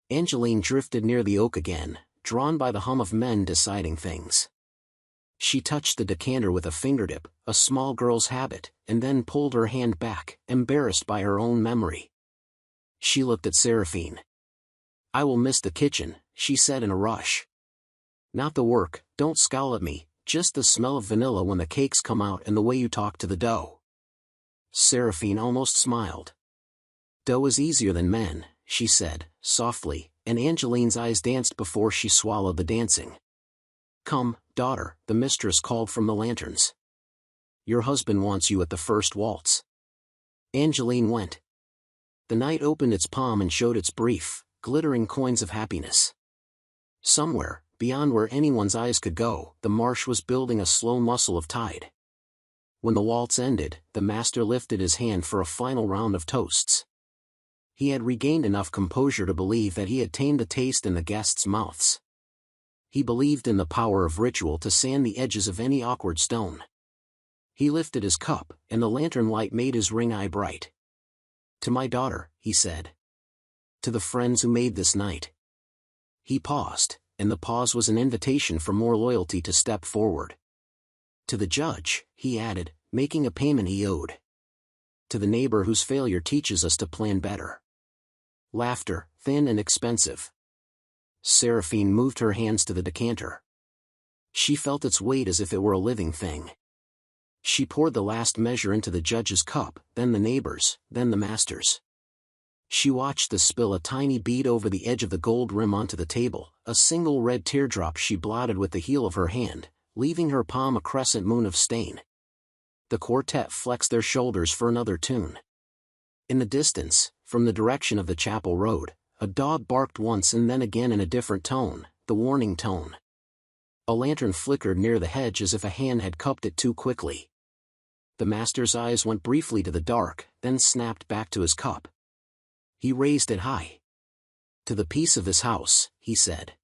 Angeline drifted near the oak again, drawn by the hum of men deciding things. She touched the decanter with a fingertip, a small girl's habit, and then pulled her hand back, embarrassed by her own memory. She looked at Seraphine. "I will miss the kitchen," she said in a rush. "Not the work, don't scowl at me, just the smell of vanilla when the cakes come out and the way you talk to the dough." Seraphine almost smiled. "Dough is easier than men," she said, softly, and Angeline's eyes danced before she swallowed the dancing. "Come, daughter," the mistress called from the lanterns. "Your husband wants you at the first waltz." Angeline went. The night opened its palm and showed its brief, glittering coins of happiness. Somewhere, beyond where anyone's eyes could go, the marsh was building a slow muscle of tide. When the waltz ended, the master lifted his hand for a final round of toasts. He had regained enough composure to believe that he had tamed the taste in the guests' mouths. He believed in the power of ritual to sand the edges of any awkward stone. He lifted his cup, and the lantern light made his ring eye bright. "To my daughter," he said. "To the friends who made this night." He paused, and the pause was an invitation for more loyalty to step forward. "To the judge," he added, making a payment he owed. "To the neighbor whose failure teaches us to plan better." Laughter, thin and expensive. Seraphine moved her hands to the decanter. She felt its weight as if it were a living thing. She poured the last measure into the judge's cup, then the neighbor's, then the master's. She watched the spill a tiny bead over the edge of the gold rim onto the table, a single red teardrop she blotted with the heel of her hand, leaving her palm a crescent moon of stain. The quartet flexed their shoulders for another tune. In the distance, from the direction of the chapel road, a dog barked once and then again in a different tone, the warning tone. A lantern flickered near the hedge as if a hand had cupped it too quickly. The master's eyes went briefly to the dark, then snapped back to his cup. He raised it high. "To the peace of this house," he said.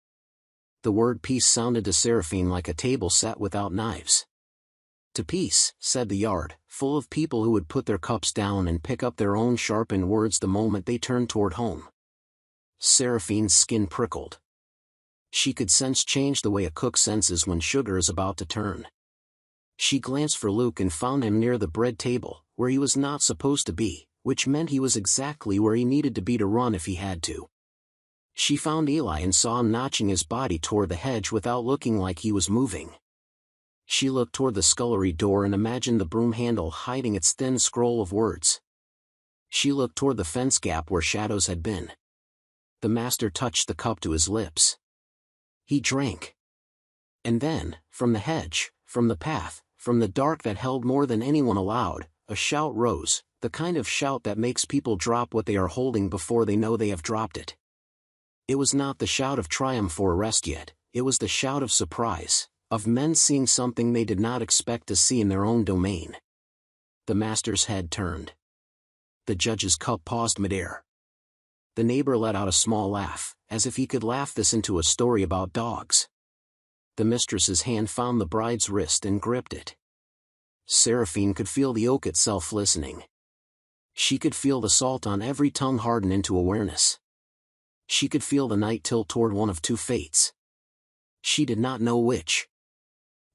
The word peace sounded to Seraphine like a table set without knives. "To peace," said the yard, full of people who would put their cups down and pick up their own sharpened words the moment they turned toward home. Seraphine's skin prickled. She could sense change the way a cook senses when sugar is about to turn. She glanced for Luke and found him near the bread table, where he was not supposed to be, which meant he was exactly where he needed to be to run if he had to. She found Eli and saw him notching his body toward the hedge without looking like he was moving. She looked toward the scullery door and imagined the broom handle hiding its thin scroll of words. She looked toward the fence gap where shadows had been. The master touched the cup to his lips. He drank. And then, from the hedge, from the path, from the dark that held more than anyone allowed, a shout rose, the kind of shout that makes people drop what they are holding before they know they have dropped it. It was not the shout of triumph or arrest yet, it was the shout of surprise, of men seeing something they did not expect to see in their own domain. The master's head turned. The judge's cup paused midair. The neighbor let out a small laugh, as if he could laugh this into a story about dogs. The mistress's hand found the bride's wrist and gripped it. Seraphine could feel the oak itself listening. She could feel the salt on every tongue harden into awareness. She could feel the night tilt toward one of two fates. She did not know which.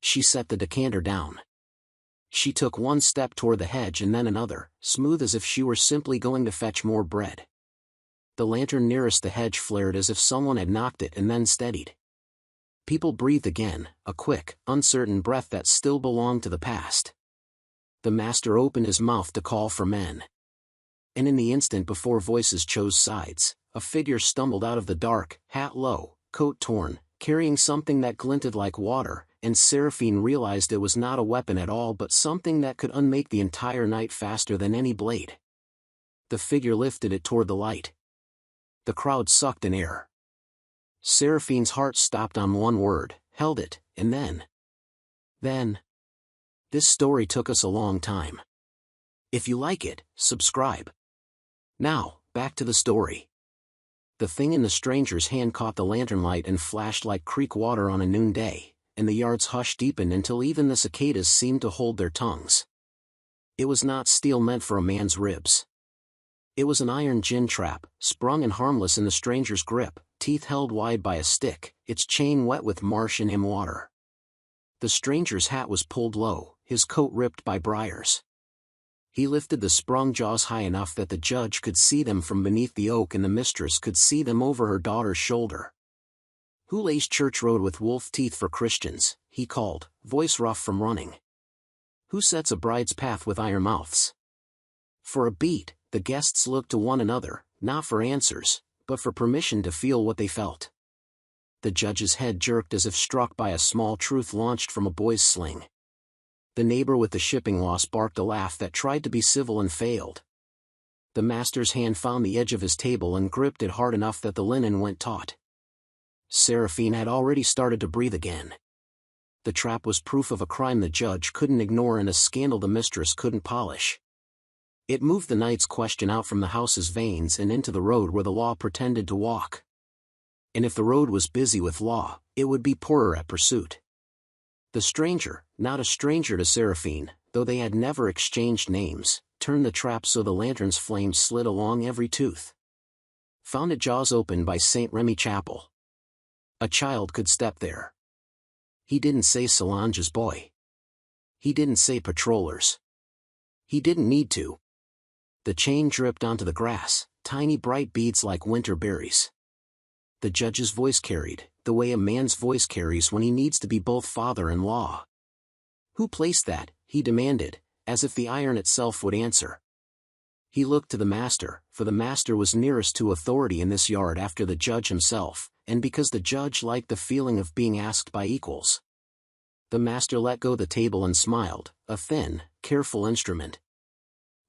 She set the decanter down. She took one step toward the hedge and then another, smooth as if she were simply going to fetch more bread. The lantern nearest the hedge flared as if someone had knocked it and then steadied. People breathed again, a quick, uncertain breath that still belonged to the past. The master opened his mouth to call for men. And in the instant before voices chose sides, a figure stumbled out of the dark, hat low, coat torn, carrying something that glinted like water, and Seraphine realized it was not a weapon at all but something that could unmake the entire night faster than any blade. The figure lifted it toward the light. The crowd sucked in air. Seraphine's heart stopped on one word, held it, and then. This story took us a long time. If you like it, subscribe. Now, back to the story. The thing in the stranger's hand caught the lantern light and flashed like creek water on a noonday, and the yard's hush deepened until even the cicadas seemed to hold their tongues. It was not steel meant for a man's ribs. It was an iron gin trap, sprung and harmless in the stranger's grip, teeth held wide by a stick, its chain wet with marsh and water. The stranger's hat was pulled low, his coat ripped by briars. He lifted the sprung jaws high enough that the judge could see them from beneath the oak and the mistress could see them over her daughter's shoulder. "Who lays church road with wolf teeth for Christians?" he called, voice rough from running. "Who sets a bride's path with iron mouths?" For a beat, the guests looked to one another, not for answers, but for permission to feel what they felt. The judge's head jerked as if struck by a small truth launched from a boy's sling. The neighbor with the shipping loss barked a laugh that tried to be civil and failed. The master's hand found the edge of his table and gripped it hard enough that the linen went taut. Seraphine had already started to breathe again. The trap was proof of a crime the judge couldn't ignore and a scandal the mistress couldn't polish. It moved the night's question out from the house's veins and into the road where the law pretended to walk. And if the road was busy with law, it would be poorer at pursuit. The stranger, not a stranger to Seraphine, though they had never exchanged names, turned the trap so the lantern's flames slid along every tooth. Found it jaws open by St. Remy Chapel. A child could step there. He didn't say Solange's boy. He didn't say patrollers. He didn't need to. The chain dripped onto the grass, tiny bright beads like winter berries. The judge's voice carried, the way a man's voice carries when he needs to be both father and law. "Who placed that?" he demanded, as if the iron itself would answer. He looked to the master, for the master was nearest to authority in this yard after the judge himself, and because the judge liked the feeling of being asked by equals. The master let go the table and smiled, a thin, careful instrument.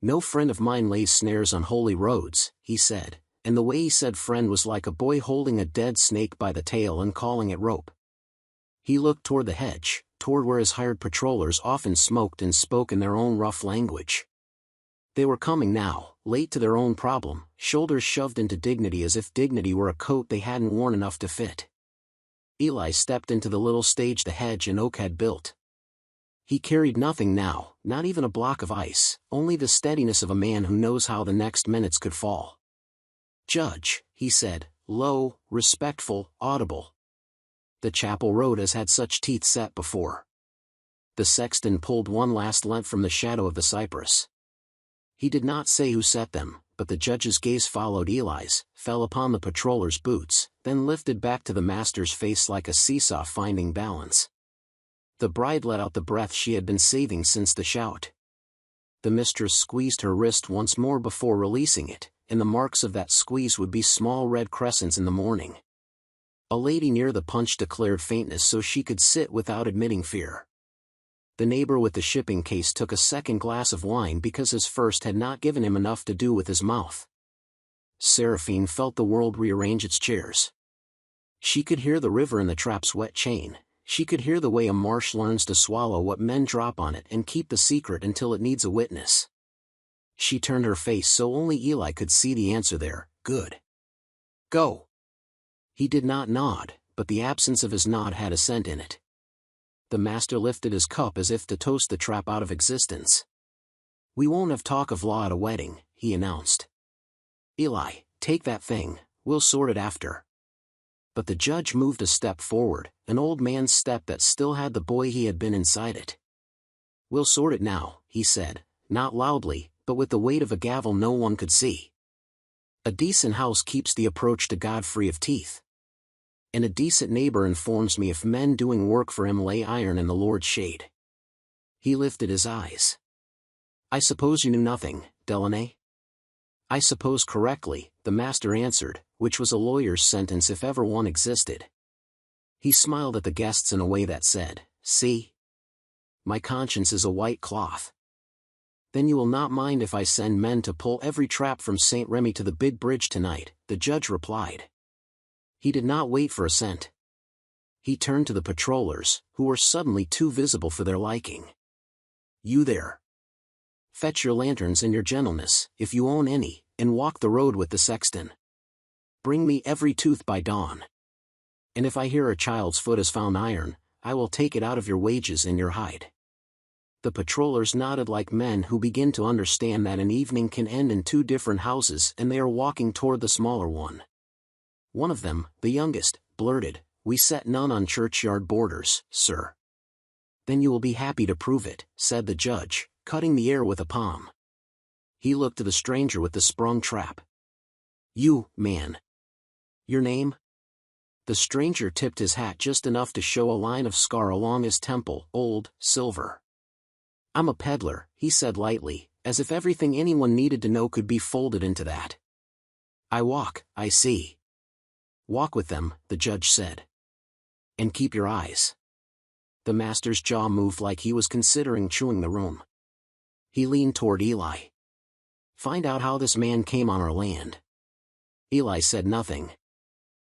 "No friend of mine lays snares on holy roads," he said, and the way he said friend was like a boy holding a dead snake by the tail and calling it rope. He looked toward the hedge, toward where his hired patrollers often smoked and spoke in their own rough language. They were coming now, late to their own problem, shoulders shoved into dignity as if dignity were a coat they hadn't worn enough to fit. Eli stepped into the little stage the hedge and oak had built. He carried nothing now, not even a block of ice, only the steadiness of a man who knows how the next minutes could fall. "Judge," he said, low, respectful, audible. The chapel road has had such teeth set before. The sexton pulled one last length from the shadow of the cypress. He did not say who set them, but the judge's gaze followed Eli's, fell upon the patroller's boots, then lifted back to the master's face like a seesaw finding balance. The bride let out the breath she had been saving since the shout. The mistress squeezed her wrist once more before releasing it, and the marks of that squeeze would be small red crescents in the morning. A lady near the punch declared faintness so she could sit without admitting fear. The neighbor with the shipping case took a second glass of wine because his first had not given him enough to do with his mouth. Seraphine felt the world rearrange its chairs. She could hear the river in the trap's wet chain. She could hear the way a marsh learns to swallow what men drop on it and keep the secret until it needs a witness. She turned her face so only Eli could see the answer there. "Good. Go." He did not nod, but the absence of his nod had assent in it. The master lifted his cup as if to toast the trap out of existence. "We won't have talk of law at a wedding," he announced. "Eli, take that thing, we'll sort it after." But the judge moved a step forward, an old man's step that still had the boy he had been inside it. "We'll sort it now," he said, not loudly, but with the weight of a gavel no one could see. "A decent house keeps the approach to God free of teeth." And a decent neighbor informs me if men doing work for him lay iron in the Lord's shade. He lifted his eyes. I suppose you knew nothing, Delaney? I suppose correctly, the master answered, which was a lawyer's sentence if ever one existed. He smiled at the guests in a way that said, see? My conscience is a white cloth. Then you will not mind if I send men to pull every trap from St. Remy to the big bridge tonight, the judge replied. He did not wait for assent. He turned to the patrollers, who were suddenly too visible for their liking. You there. Fetch your lanterns and your gentleness, if you own any, and walk the road with the sexton. Bring me every tooth by dawn. And if I hear a child's foot has found iron, I will take it out of your wages and your hide. The patrollers nodded like men who begin to understand that an evening can end in two different houses, and they are walking toward the smaller one. One of them, the youngest, blurted, We set none on churchyard borders, sir. Then you will be happy to prove it, said the judge, cutting the air with a palm. He looked to the stranger with the sprung trap. You, man. Your name? The stranger tipped his hat just enough to show a line of scar along his temple, Old Silver. I'm a peddler, he said lightly, as if everything anyone needed to know could be folded into that. I walk, I see. Walk with them, the judge said. And keep your eyes. The master's jaw moved like he was considering chewing the room. He leaned toward Eli. Find out how this man came on our land. Eli said nothing.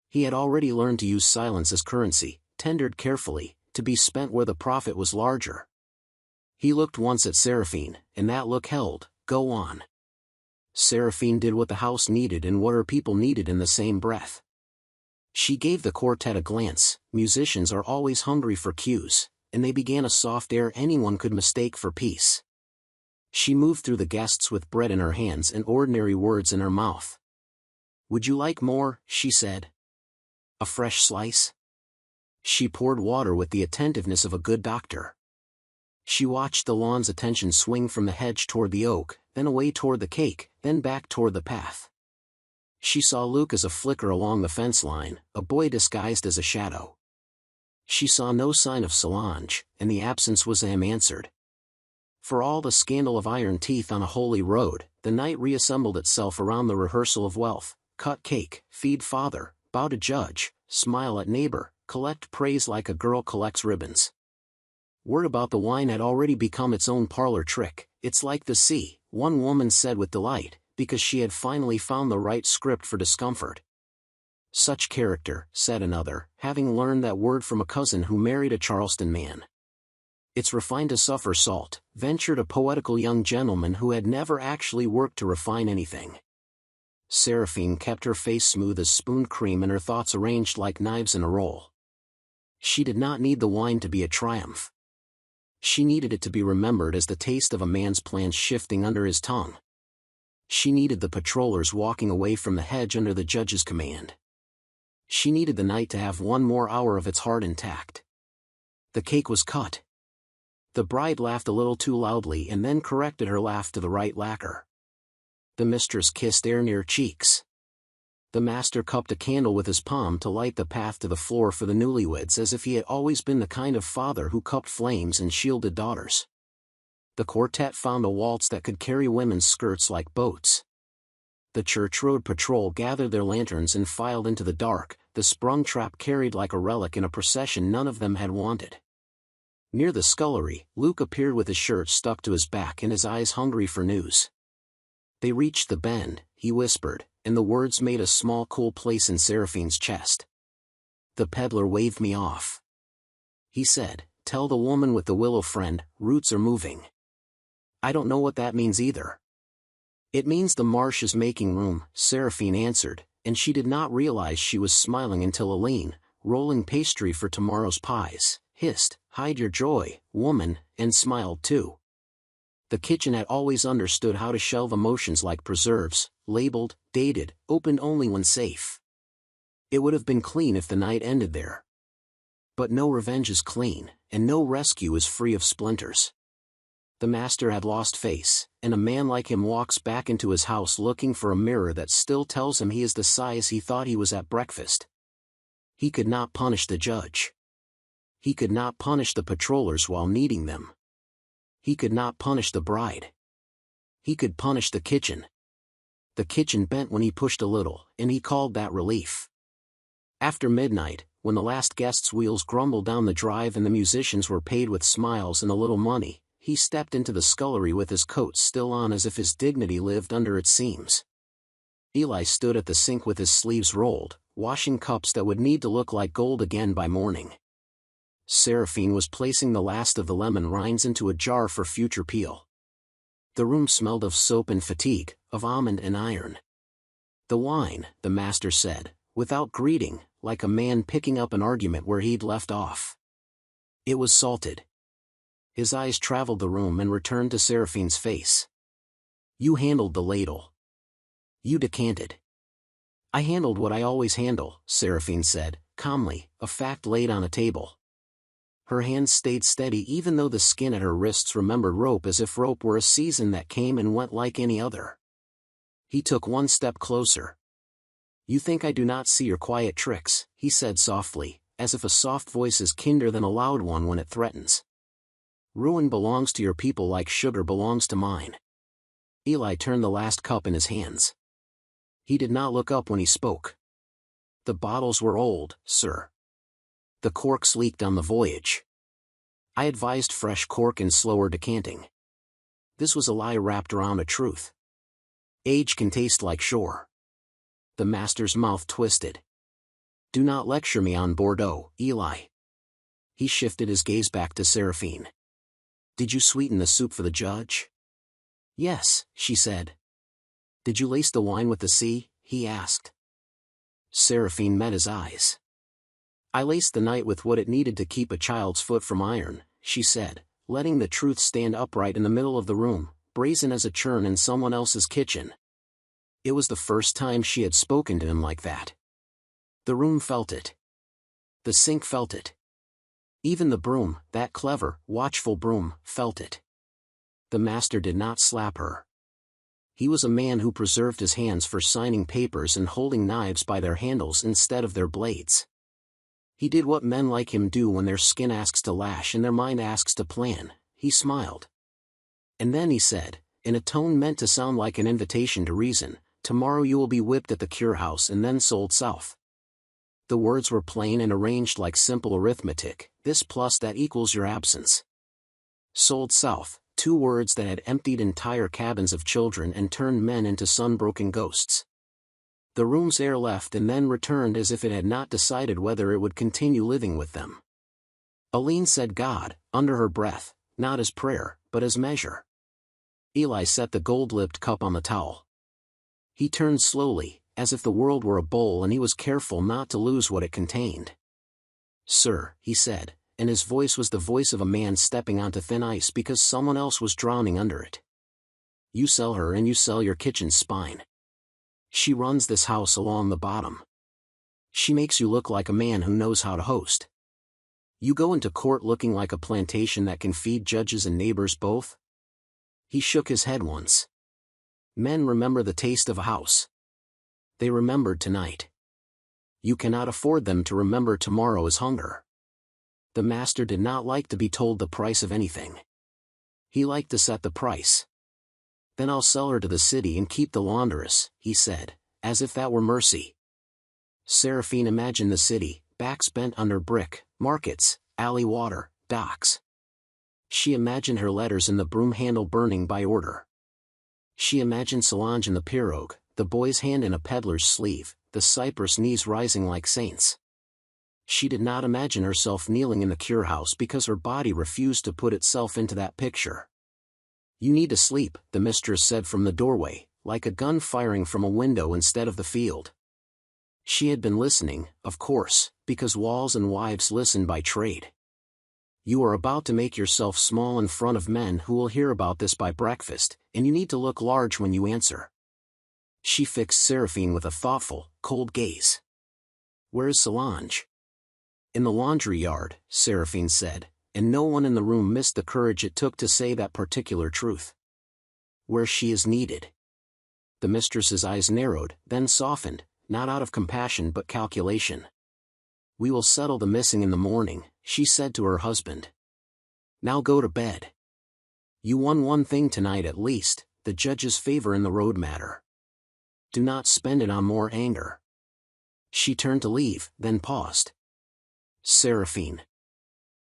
He had already learned to use silence as currency, tendered carefully, to be spent where the profit was larger. He looked once at Seraphine, and that look held, go on. Seraphine did what the house needed and what her people needed in the same breath. She gave the quartet a glance. Musicians are always hungry for cues, and they began a soft air anyone could mistake for peace. She moved through the guests with bread in her hands and ordinary words in her mouth. Would you like more, she said. A fresh slice? She poured water with the attentiveness of a good doctor. She watched the lawn's attention swing from the hedge toward the oak, then away toward the cake, then back toward the path. She saw Luke as a flicker along the fence line, a boy disguised as a shadow. She saw no sign of Solange, and the absence was answered. For all the scandal of iron teeth on a holy road, the night reassembled itself around the rehearsal of wealth, cut cake, feed father, bow to judge, smile at neighbor, collect praise like a girl collects ribbons. Word about the wine had already become its own parlor trick. It's like the sea, one woman said with delight, because she had finally found the right script for discomfort. Such character, said another, having learned that word from a cousin who married a Charleston man. It's refined to suffer salt, ventured a poetical young gentleman who had never actually worked to refine anything. Seraphine kept her face smooth as spoon cream and her thoughts arranged like knives in a roll. She did not need the wine to be a triumph. She needed it to be remembered as the taste of a man's plans shifting under his tongue. She needed the patrollers walking away from the hedge under the judge's command. She needed the night to have one more hour of its heart intact. The cake was cut. The bride laughed a little too loudly and then corrected her laugh to the right lacquer. The mistress kissed air near cheeks. The master cupped a candle with his palm to light the path to the floor for the newlyweds as if he had always been the kind of father who cupped flames and shielded daughters. The quartet found a waltz that could carry women's skirts like boats. The church road patrol gathered their lanterns and filed into the dark, the sprung trap carried like a relic in a procession none of them had wanted. Near the scullery, Luke appeared with his shirt stuck to his back and his eyes hungry for news. They reached the bend, he whispered, and the words made a small cool place in Seraphine's chest. The peddler waved me off. He said, tell the woman with the willow friend, roots are moving. I don't know what that means either. It means the marsh is making room, Seraphine answered, and she did not realize she was smiling until Aline, rolling pastry for tomorrow's pies, hissed, hide your joy, woman, and smiled too. The kitchen had always understood how to shelve emotions like preserves, labeled, dated, opened only when safe. It would have been clean if the night ended there. But no revenge is clean, and no rescue is free of splinters. The master had lost face, and a man like him walks back into his house looking for a mirror that still tells him he is the size he thought he was at breakfast. He could not punish the judge. He could not punish the patrollers while needing them. He could not punish the bride. He could punish the kitchen. The kitchen bent when he pushed a little, and he called that relief. After midnight, when the last guest's wheels grumbled down the drive and the musicians were paid with smiles and a little money, he stepped into the scullery with his coat still on as if his dignity lived under its seams. Eli stood at the sink with his sleeves rolled, washing cups that would need to look like gold again by morning. Seraphine was placing the last of the lemon rinds into a jar for future peel. The room smelled of soap and fatigue, of almond and iron. "The wine," the master said, without greeting, like a man picking up an argument where he'd left off. "It was salted." His eyes traveled the room and returned to Seraphine's face. "You handled the ladle. You decanted." "I handled what I always handle," Seraphine said, calmly, a fact laid on a table. Her hands stayed steady even though the skin at her wrists remembered rope as if rope were a season that came and went like any other. He took one step closer. "You think I do not see your quiet tricks," he said softly, as if a soft voice is kinder than a loud one when it threatens. "Ruin belongs to your people like sugar belongs to mine." Eli turned the last cup in his hands. He did not look up when he spoke. "The bottles were old, sir. The corks leaked on the voyage. I advised fresh cork and slower decanting. This was a lie wrapped around a truth. Age can taste like shore." The master's mouth twisted. "Do not lecture me on Bordeaux, Eli." He shifted his gaze back to Seraphine. "Did you sweeten the soup for the judge?" "Yes," she said. "Did you lace the wine with the sea?" he asked. Seraphine met his eyes. "I laced the night with what it needed to keep a child's foot from iron," she said, letting the truth stand upright in the middle of the room, brazen as a churn in someone else's kitchen. It was the first time she had spoken to him like that. The room felt it. The sink felt it. Even the broom, that clever, watchful broom, felt it. The master did not slap her. He was a man who preserved his hands for signing papers and holding knives by their handles instead of their blades. He did what men like him do when their skin asks to lash and their mind asks to plan. He smiled. And then he said, in a tone meant to sound like an invitation to reason, "Tomorrow you will be whipped at the cure house and then sold south." The words were plain and arranged like simple arithmetic, this plus that equals your absence. Sold south, two words that had emptied entire cabins of children and turned men into sun-broken ghosts. The room's air left and then returned as if it had not decided whether it would continue living with them. Aline said God, under her breath, not as prayer, but as measure. Eli set the gold-lipped cup on the towel. He turned slowly, as if the world were a bowl and he was careful not to lose what it contained. "Sir," he said, and his voice was the voice of a man stepping onto thin ice because someone else was drowning under it. "You sell her and you sell your kitchen's spine. She runs this house along the bottom. She makes you look like a man who knows how to host. You go into court looking like a plantation that can feed judges and neighbors both." He shook his head once. Men remember the taste of a house. They remembered tonight. You cannot afford them to remember tomorrow's hunger. The master did not like to be told the price of anything. He liked to set the price. "Then I'll sell her to the city and keep the laundress," he said, as if that were mercy. Seraphine imagined the city, backs bent under brick, markets, alley water, docks. She imagined her letters in the broom handle burning by order. She imagined Solange in the pirogue, the boy's hand in a peddler's sleeve, the cypress knees rising like saints. She did not imagine herself kneeling in the cure house because her body refused to put itself into that picture. "You need to sleep," the mistress said from the doorway, like a gun firing from a window instead of the field. She had been listening, of course, because walls and wives listen by trade. "You are about to make yourself small in front of men who will hear about this by breakfast, and you need to look large when you answer." She fixed Seraphine with a thoughtful, cold gaze. "Where is Solange?" "In the laundry yard," Seraphine said, and no one in the room missed the courage it took to say that particular truth. "Where she is needed." The mistress's eyes narrowed, then softened, not out of compassion but calculation. We will settle the missing in the morning, she said to her husband. Now go to bed. You won one thing tonight at least, the judge's favor in the road matter. Do not spend it on more anger. She turned to leave, then paused. Seraphine.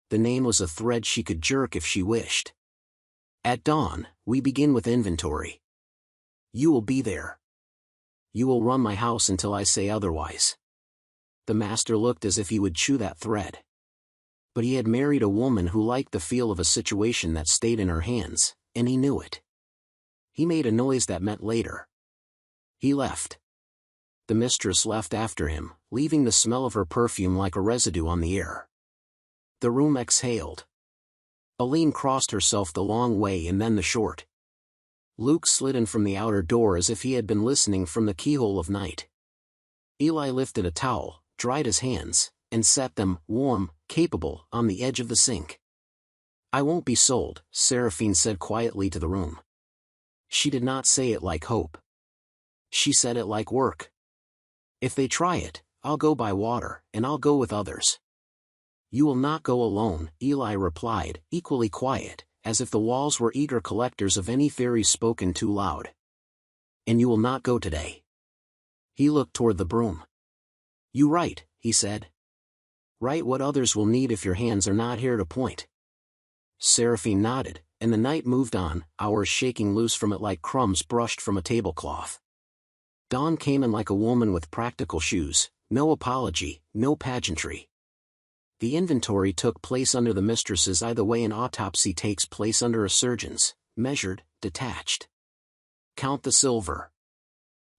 The name was a thread she could jerk if she wished. At dawn, we begin with inventory. You will be there. You will run my house until I say otherwise. The master looked as if he would chew that thread. But he had married a woman who liked the feel of a situation that stayed in her hands, and he knew it. He made a noise that meant later. He left. The mistress left after him, leaving the smell of her perfume like a residue on the air. The room exhaled. Aline crossed herself the long way and then the short. Luke slid in from the outer door as if he had been listening from the keyhole of night. Eli lifted a towel, dried his hands, and set them, warm, capable, on the edge of the sink. I won't be sold, Seraphine said quietly to the room. She did not say it like hope. She said it like work. If they try it, I'll go by water, and I'll go with others. You will not go alone, Eli replied, equally quiet, as if the walls were eager collectors of any theories spoken too loud. And you will not go today. He looked toward the broom. You write, he said. Write what others will need if your hands are not here to point. Seraphine nodded, and the night moved on, hours shaking loose from it like crumbs brushed from a tablecloth. Dawn came in like a woman with practical shoes, no apology, no pageantry. The inventory took place under the mistress's eye the way an autopsy takes place under a surgeon's, measured, detached. Count the silver.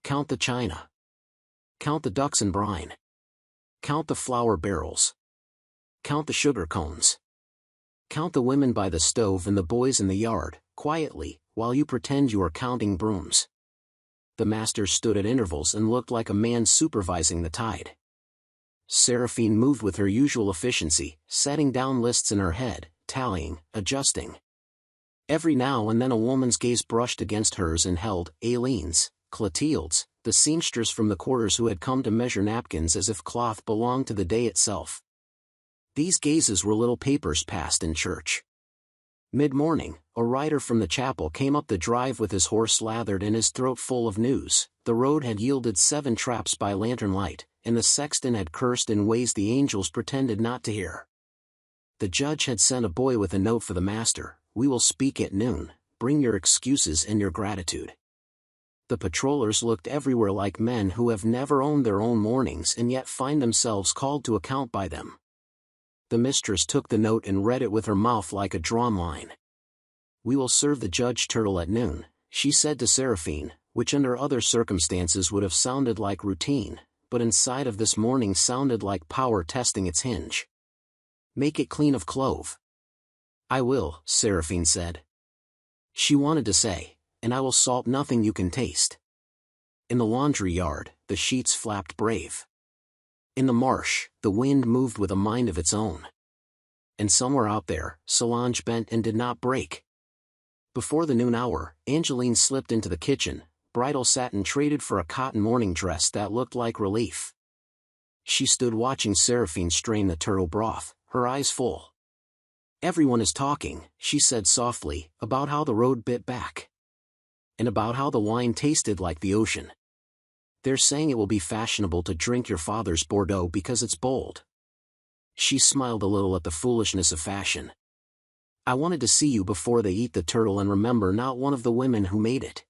Count the china. Count the ducks and brine. Count the flour barrels. Count the sugar cones. Count the women by the stove and the boys in the yard, quietly, while you pretend you are counting brooms. The master stood at intervals and looked like a man supervising the tide. Seraphine moved with her usual efficiency, setting down lists in her head, tallying, adjusting. Every now and then a woman's gaze brushed against hers and held, Aileen's, Clotilde's, the seamstress from the quarters who had come to measure napkins as if cloth belonged to the day itself. These gazes were little papers passed in church. Mid-morning, a rider from the chapel came up the drive with his horse lathered and his throat full of news. The road had yielded 7 traps by lantern light, and the sexton had cursed in ways the angels pretended not to hear. The judge had sent a boy with a note for the master. We will speak at noon, bring your excuses and your gratitude. The patrollers looked everywhere like men who have never owned their own mornings and yet find themselves called to account by them. The mistress took the note and read it with her mouth like a drawn line. We will serve the judge turtle at noon, she said to Seraphine, which under other circumstances would have sounded like routine, but inside of this morning sounded like power testing its hinge. Make it clean of clove. I will, Seraphine said. She wanted to say, and I will salt nothing you can taste. In the laundry yard, the sheets flapped brave. In the marsh, the wind moved with a mind of its own. And somewhere out there, Solange bent and did not break. Before the noon hour, Angeline slipped into the kitchen, bridal satin traded for a cotton morning dress that looked like relief. She stood watching Seraphine strain the turtle broth, her eyes full. Everyone is talking, she said softly, about how the road bit back. And about how the wine tasted like the ocean. They're saying it will be fashionable to drink your father's Bordeaux because it's bold. She smiled a little at the foolishness of fashion. I wanted to see you before they eat the turtle and remember not one of the women who made it.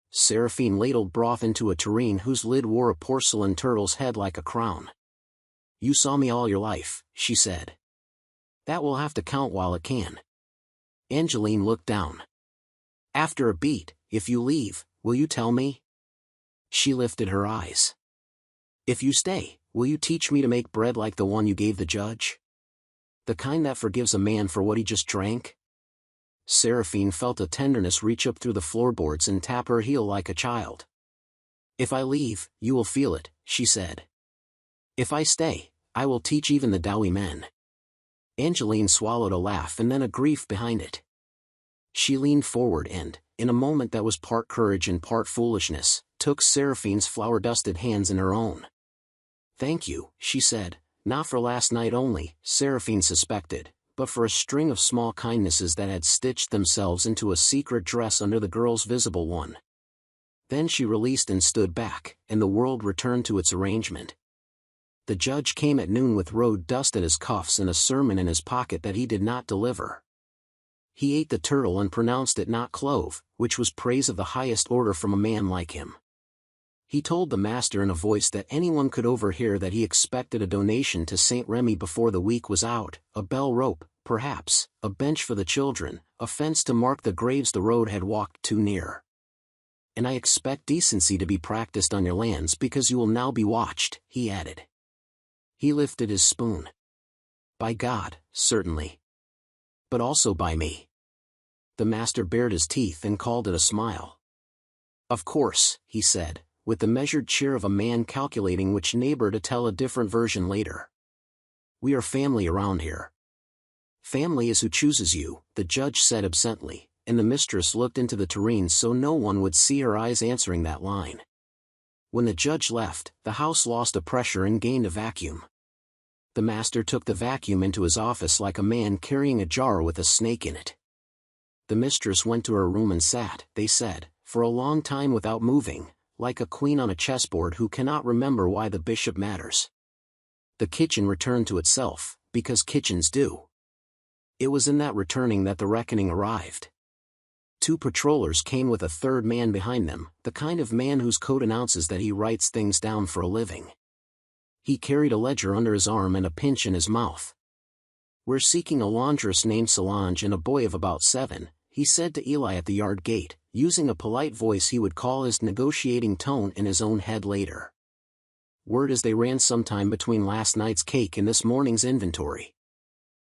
Seraphine ladled broth into a tureen whose lid wore a porcelain turtle's head like a crown. You saw me all your life, she said. That will have to count while it can. Angeline looked down. After a beat, if you leave, will you tell me? She lifted her eyes. If you stay, will you teach me to make bread like the one you gave the judge? The kind that forgives a man for what he just drank? Seraphine felt a tenderness reach up through the floorboards and tap her heel like a child. If I leave, you will feel it, she said. If I stay, I will teach even the Dowie men. Angeline swallowed a laugh and then a grief behind it. She leaned forward and, in a moment that was part courage and part foolishness, took Seraphine's flour-dusted hands in her own. Thank you, she said, not for last night only, Seraphine suspected, but for a string of small kindnesses that had stitched themselves into a secret dress under the girl's visible one. Then she released and stood back, and the world returned to its arrangement. The judge came at noon with road dust at his cuffs and a sermon in his pocket that he did not deliver. He ate the turtle and pronounced it not clove, which was praise of the highest order from a man like him. He told the master in a voice that anyone could overhear that he expected a donation to St. Remy before the week was out, a bell rope, perhaps, a bench for the children, a fence to mark the graves the road had walked too near. And I expect decency to be practiced on your lands because you will now be watched, he added. He lifted his spoon. By God, certainly. But also by me. The master bared his teeth and called it a smile. Of course, he said, with the measured cheer of a man calculating which neighbor to tell a different version later. We are family around here. Family is who chooses you, the judge said absently, and the mistress looked into the tureen so no one would see her eyes answering that line. When the judge left, the house lost a pressure and gained a vacuum. The master took the vacuum into his office like a man carrying a jar with a snake in it. The mistress went to her room and sat, they said, for a long time without moving, like a queen on a chessboard who cannot remember why the bishop matters. The kitchen returned to itself, because kitchens do. It was in that returning that the reckoning arrived. 2 patrollers came with a third man behind them, the kind of man whose coat announces that he writes things down for a living. He carried a ledger under his arm and a pinch in his mouth. We're seeking a laundress named Solange and a boy of about 7, he said to Eli at the yard gate, using a polite voice he would call his negotiating tone in his own head later. Word as they ran sometime between last night's cake and this morning's inventory.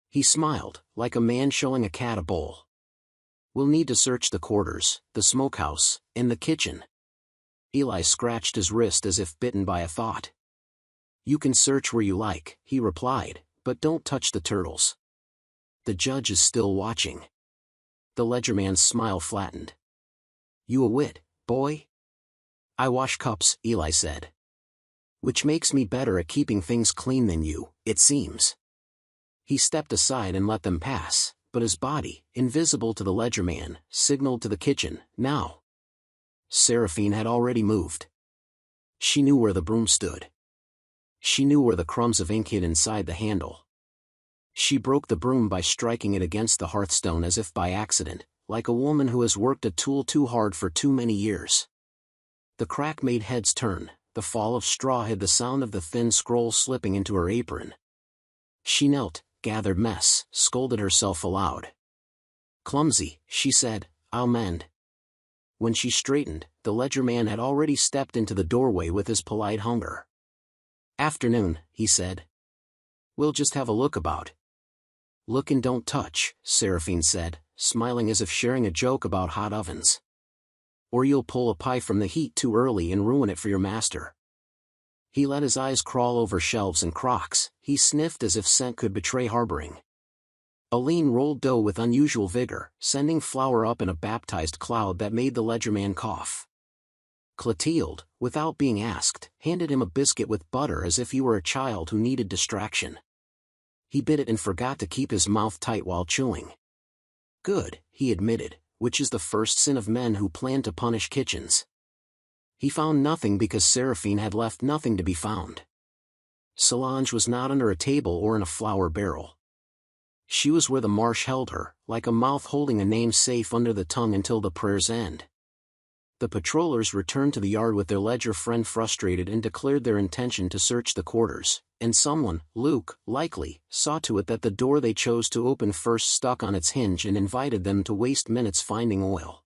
He smiled, like a man showing a cat a bowl. We'll need to search the quarters, the smokehouse, and the kitchen. Eli scratched his wrist as if bitten by a thought. You can search where you like, he replied, but don't touch the turtles. The judge is still watching. The ledgerman's smile flattened. You a wit, boy? I wash cups, Eli said. Which makes me better at keeping things clean than you, it seems. He stepped aside and let them pass, but his body, invisible to the ledgerman, signaled to the kitchen, now. Seraphine had already moved. She knew where the broom stood. She knew where the crumbs of ink hid inside the handle. She broke the broom by striking it against the hearthstone as if by accident, like a woman who has worked a tool too hard for too many years. The crack made heads turn, the fall of straw hid the sound of the thin scroll slipping into her apron. She knelt, gathered mess, scolded herself aloud. Clumsy, she said, I'll mend. When she straightened, the ledgerman had already stepped into the doorway with his polite hunger. Afternoon, he said. We'll just have a look about. Look and don't touch, Seraphine said, smiling as if sharing a joke about hot ovens. Or you'll pull a pie from the heat too early and ruin it for your master. He let his eyes crawl over shelves and crocks, he sniffed as if scent could betray harboring. Aline rolled dough with unusual vigor, sending flour up in a baptized cloud that made the ledgerman cough. Clotilde, without being asked, handed him a biscuit with butter as if he were a child who needed distraction. He bit it and forgot to keep his mouth tight while chewing. Good, he admitted, which is the first sin of men who plan to punish kitchens. He found nothing because Seraphine had left nothing to be found. Solange was not under a table or in a flour barrel. She was where the marsh held her, like a mouth holding a name safe under the tongue until the prayer's end. The patrollers returned to the yard with their ledger friend frustrated and declared their intention to search the quarters, and someone, Luke, likely, saw to it that the door they chose to open first stuck on its hinge and invited them to waste minutes finding oil.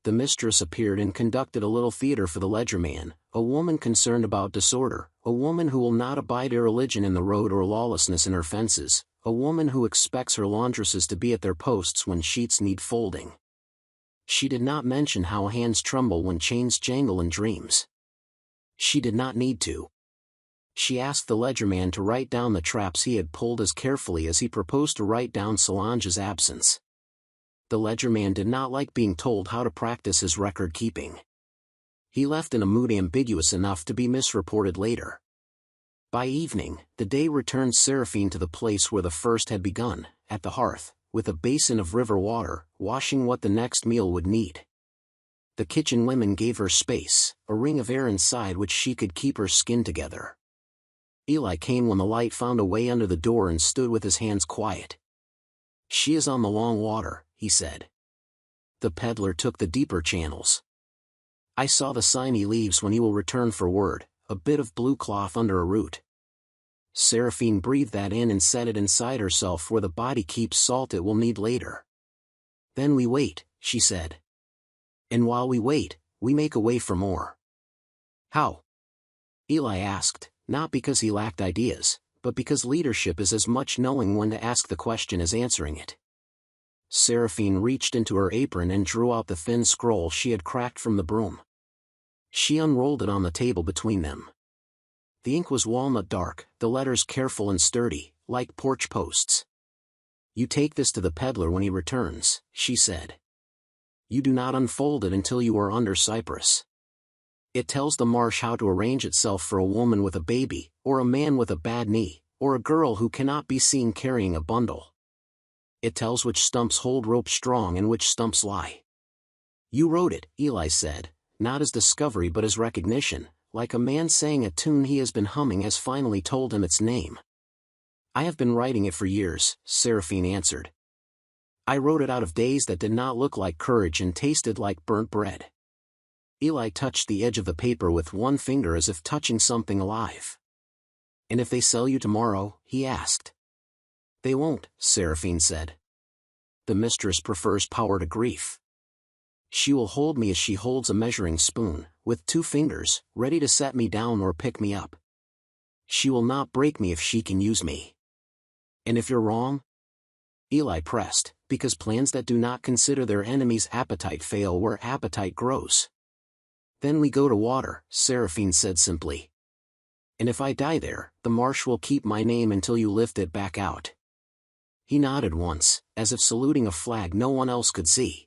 The mistress appeared and conducted a little theater for the ledgerman, a woman concerned about disorder, a woman who will not abide irreligion in the road or lawlessness in her fences, a woman who expects her laundresses to be at their posts when sheets need folding. She did not mention how hands tremble when chains jangle in dreams. She did not need to. She asked the ledgerman to write down the traps he had pulled as carefully as he proposed to write down Solange's absence. The ledgerman did not like being told how to practice his record-keeping. He left in a mood ambiguous enough to be misreported later. By evening, the day returned Seraphine to the place where the first had begun, at the hearth, with a basin of river water, washing what the next meal would need. The kitchen women gave her space, a ring of air inside which she could keep her skin together. Eli came when the light found a way under the door and stood with his hands quiet. "She is on the long water," he said. The peddler took the deeper channels. "I saw the sign he leaves when he will return for word, a bit of blue cloth under a root." Seraphine breathed that in and set it inside herself where the body keeps salt it will need later. "Then we wait," she said. "And while we wait, we make a way for more." "How?" Eli asked, not because he lacked ideas, but because leadership is as much knowing when to ask the question as answering it. Seraphine reached into her apron and drew out the thin scroll she had cracked from the broom. She unrolled it on the table between them. The ink was walnut dark, the letters careful and sturdy, like porch posts. "You take this to the peddler when he returns," she said. "You do not unfold it until you are under cypress. It tells the marsh how to arrange itself for a woman with a baby, or a man with a bad knee, or a girl who cannot be seen carrying a bundle. It tells which stumps hold rope strong and which stumps lie." "You wrote it," Eli said, not as discovery but as recognition, like a man saying a tune he has been humming has finally told him its name. "I have been writing it for years," Seraphine answered. "I wrote it out of days that did not look like courage and tasted like burnt bread." Eli touched the edge of the paper with one finger as if touching something alive. "And if they sell you tomorrow?" he asked. "They won't," Seraphine said. "The mistress prefers power to grief. She will hold me as she holds a measuring spoon, with 2 fingers, ready to set me down or pick me up. She will not break me if she can use me." "And if you're wrong?" Eli pressed, because plans that do not consider their enemy's appetite fail where appetite grows. "Then we go to water," Seraphine said simply. "And if I die there, the marsh will keep my name until you lift it back out." He nodded once, as if saluting a flag no one else could see.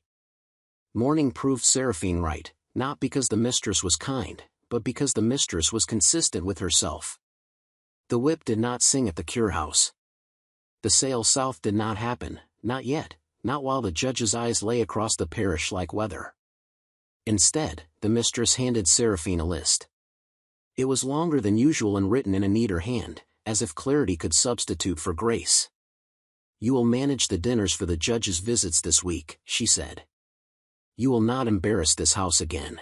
Morning proved Seraphine right, not because the mistress was kind, but because the mistress was consistent with herself. The whip did not sing at the cure house. The sail south did not happen, not yet, not while the judge's eyes lay across the parish like weather. Instead, the mistress handed Seraphine a list. It was longer than usual and written in a neater hand, as if clarity could substitute for grace. "You will manage the dinners for the judge's visits this week," she said. "You will not embarrass this house again."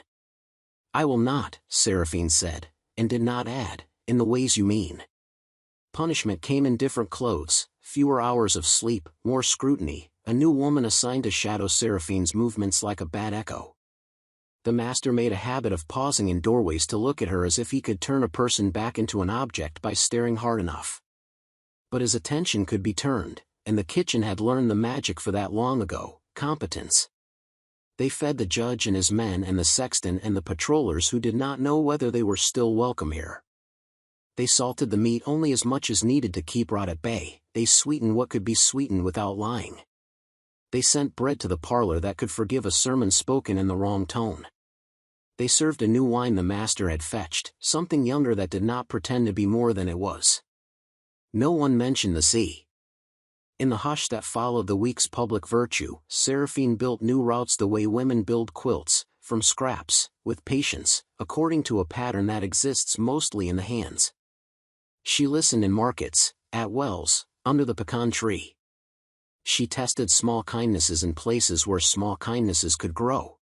"I will not," Seraphine said, and did not add, "in the ways you mean." Punishment came in different clothes, fewer hours of sleep, more scrutiny, a new woman assigned to shadow Seraphine's movements like a bad echo. The master made a habit of pausing in doorways to look at her as if he could turn a person back into an object by staring hard enough. But his attention could be turned, and the kitchen had learned the magic for that long ago: competence. They fed the judge and his men and the sexton and the patrollers who did not know whether they were still welcome here. They salted the meat only as much as needed to keep rot at bay, they sweetened what could be sweetened without lying. They sent bread to the parlor that could forgive a sermon spoken in the wrong tone. They served a new wine the master had fetched, something younger that did not pretend to be more than it was. No one mentioned the sea. In the hush that followed the week's public virtue, Seraphine built new routes the way women build quilts, from scraps, with patience, according to a pattern that exists mostly in the hands. She listened in markets, at wells, under the pecan tree. She tested small kindnesses in places where small kindnesses could grow.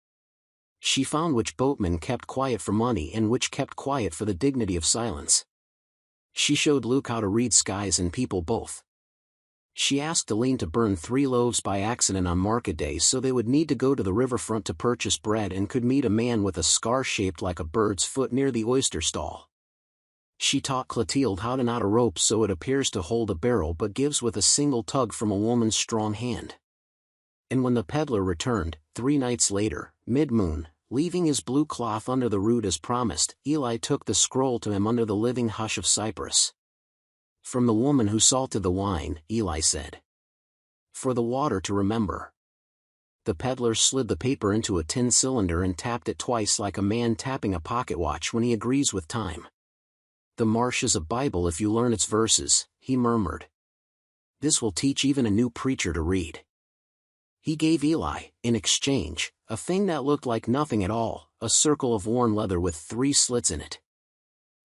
She found which boatmen kept quiet for money and which kept quiet for the dignity of silence. She showed Luke how to read skies and people both. She asked Aline to burn 3 loaves by accident on market days so they would need to go to the riverfront to purchase bread and could meet a man with a scar shaped like a bird's foot near the oyster stall. She taught Clotilde how to knot a rope so it appears to hold a barrel but gives with a single tug from a woman's strong hand. And when the peddler returned, 3 nights later, mid-moon, leaving his blue cloth under the root as promised, Eli took the scroll to him under the living hush of cypress. "From the woman who salted the wine," Eli said. "For the water to remember." The peddler slid the paper into a tin cylinder and tapped it twice like a man tapping a pocket watch when he agrees with time. The marsh is a Bible if you learn its verses, he murmured. This will teach even a new preacher to read. He gave Eli, in exchange, a thing that looked like nothing at all, a circle of worn leather with 3 slits in it.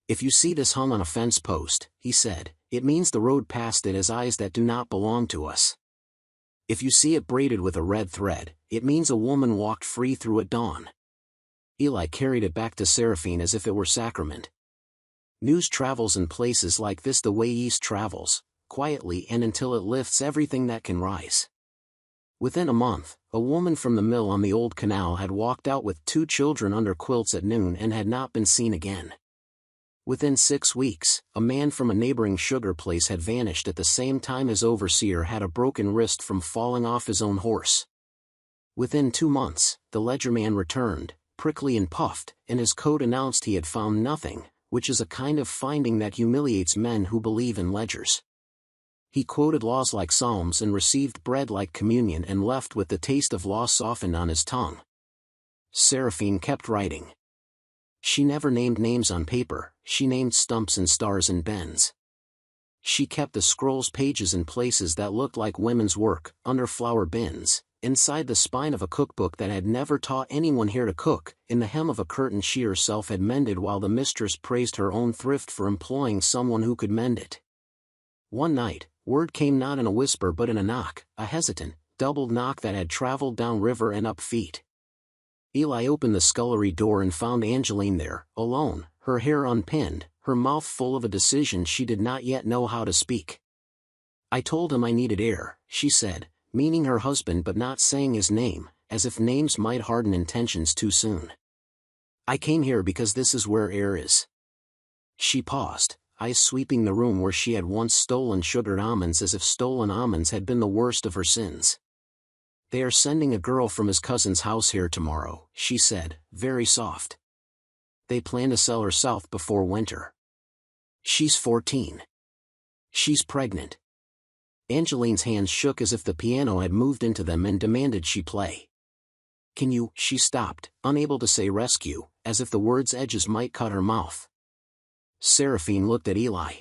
If you see this hung on a fence post, he said, it means the road past it has eyes that do not belong to us. If you see it braided with a red thread, it means a woman walked free through at dawn. Eli carried it back to Seraphine as if it were sacrament. News travels in places like this the way yeast travels, quietly and until it lifts everything that can rise. Within a month, a woman from the mill on the old canal had walked out with 2 children under quilts at noon and had not been seen again. Within 6 weeks, a man from a neighboring sugar place had vanished at the same time his overseer had a broken wrist from falling off his own horse. Within 2 months, the ledgerman returned, prickly and puffed, and his coat announced he had found nothing, which is a kind of finding that humiliates men who believe in ledgers. He quoted laws like psalms and received bread like communion and left with the taste of law softened on his tongue. Seraphine kept writing. She never named names on paper, she named stumps and stars and bends. She kept the scroll's pages in places that looked like women's work, under flour bins, inside the spine of a cookbook that had never taught anyone here to cook, in the hem of a curtain she herself had mended while the mistress praised her own thrift for employing someone who could mend it. One night, word came not in a whisper but in a knock, a hesitant, doubled knock that had traveled down river and up feet. Eli opened the scullery door and found Angeline there, alone, her hair unpinned, her mouth full of a decision she did not yet know how to speak. I told him I needed air, she said, meaning her husband but not saying his name, as if names might harden intentions too soon. I came here because this is where air is. She paused, eyes sweeping the room where she had once stolen sugared almonds as if stolen almonds had been the worst of her sins. They are sending a girl from his cousin's house here tomorrow, she said, very soft. They plan to sell her south before winter. She's 14. She's pregnant. Angeline's hands shook as if the piano had moved into them and demanded she play. Can you? She stopped, unable to say rescue, as if the word's edges might cut her mouth. Seraphine looked at Eli.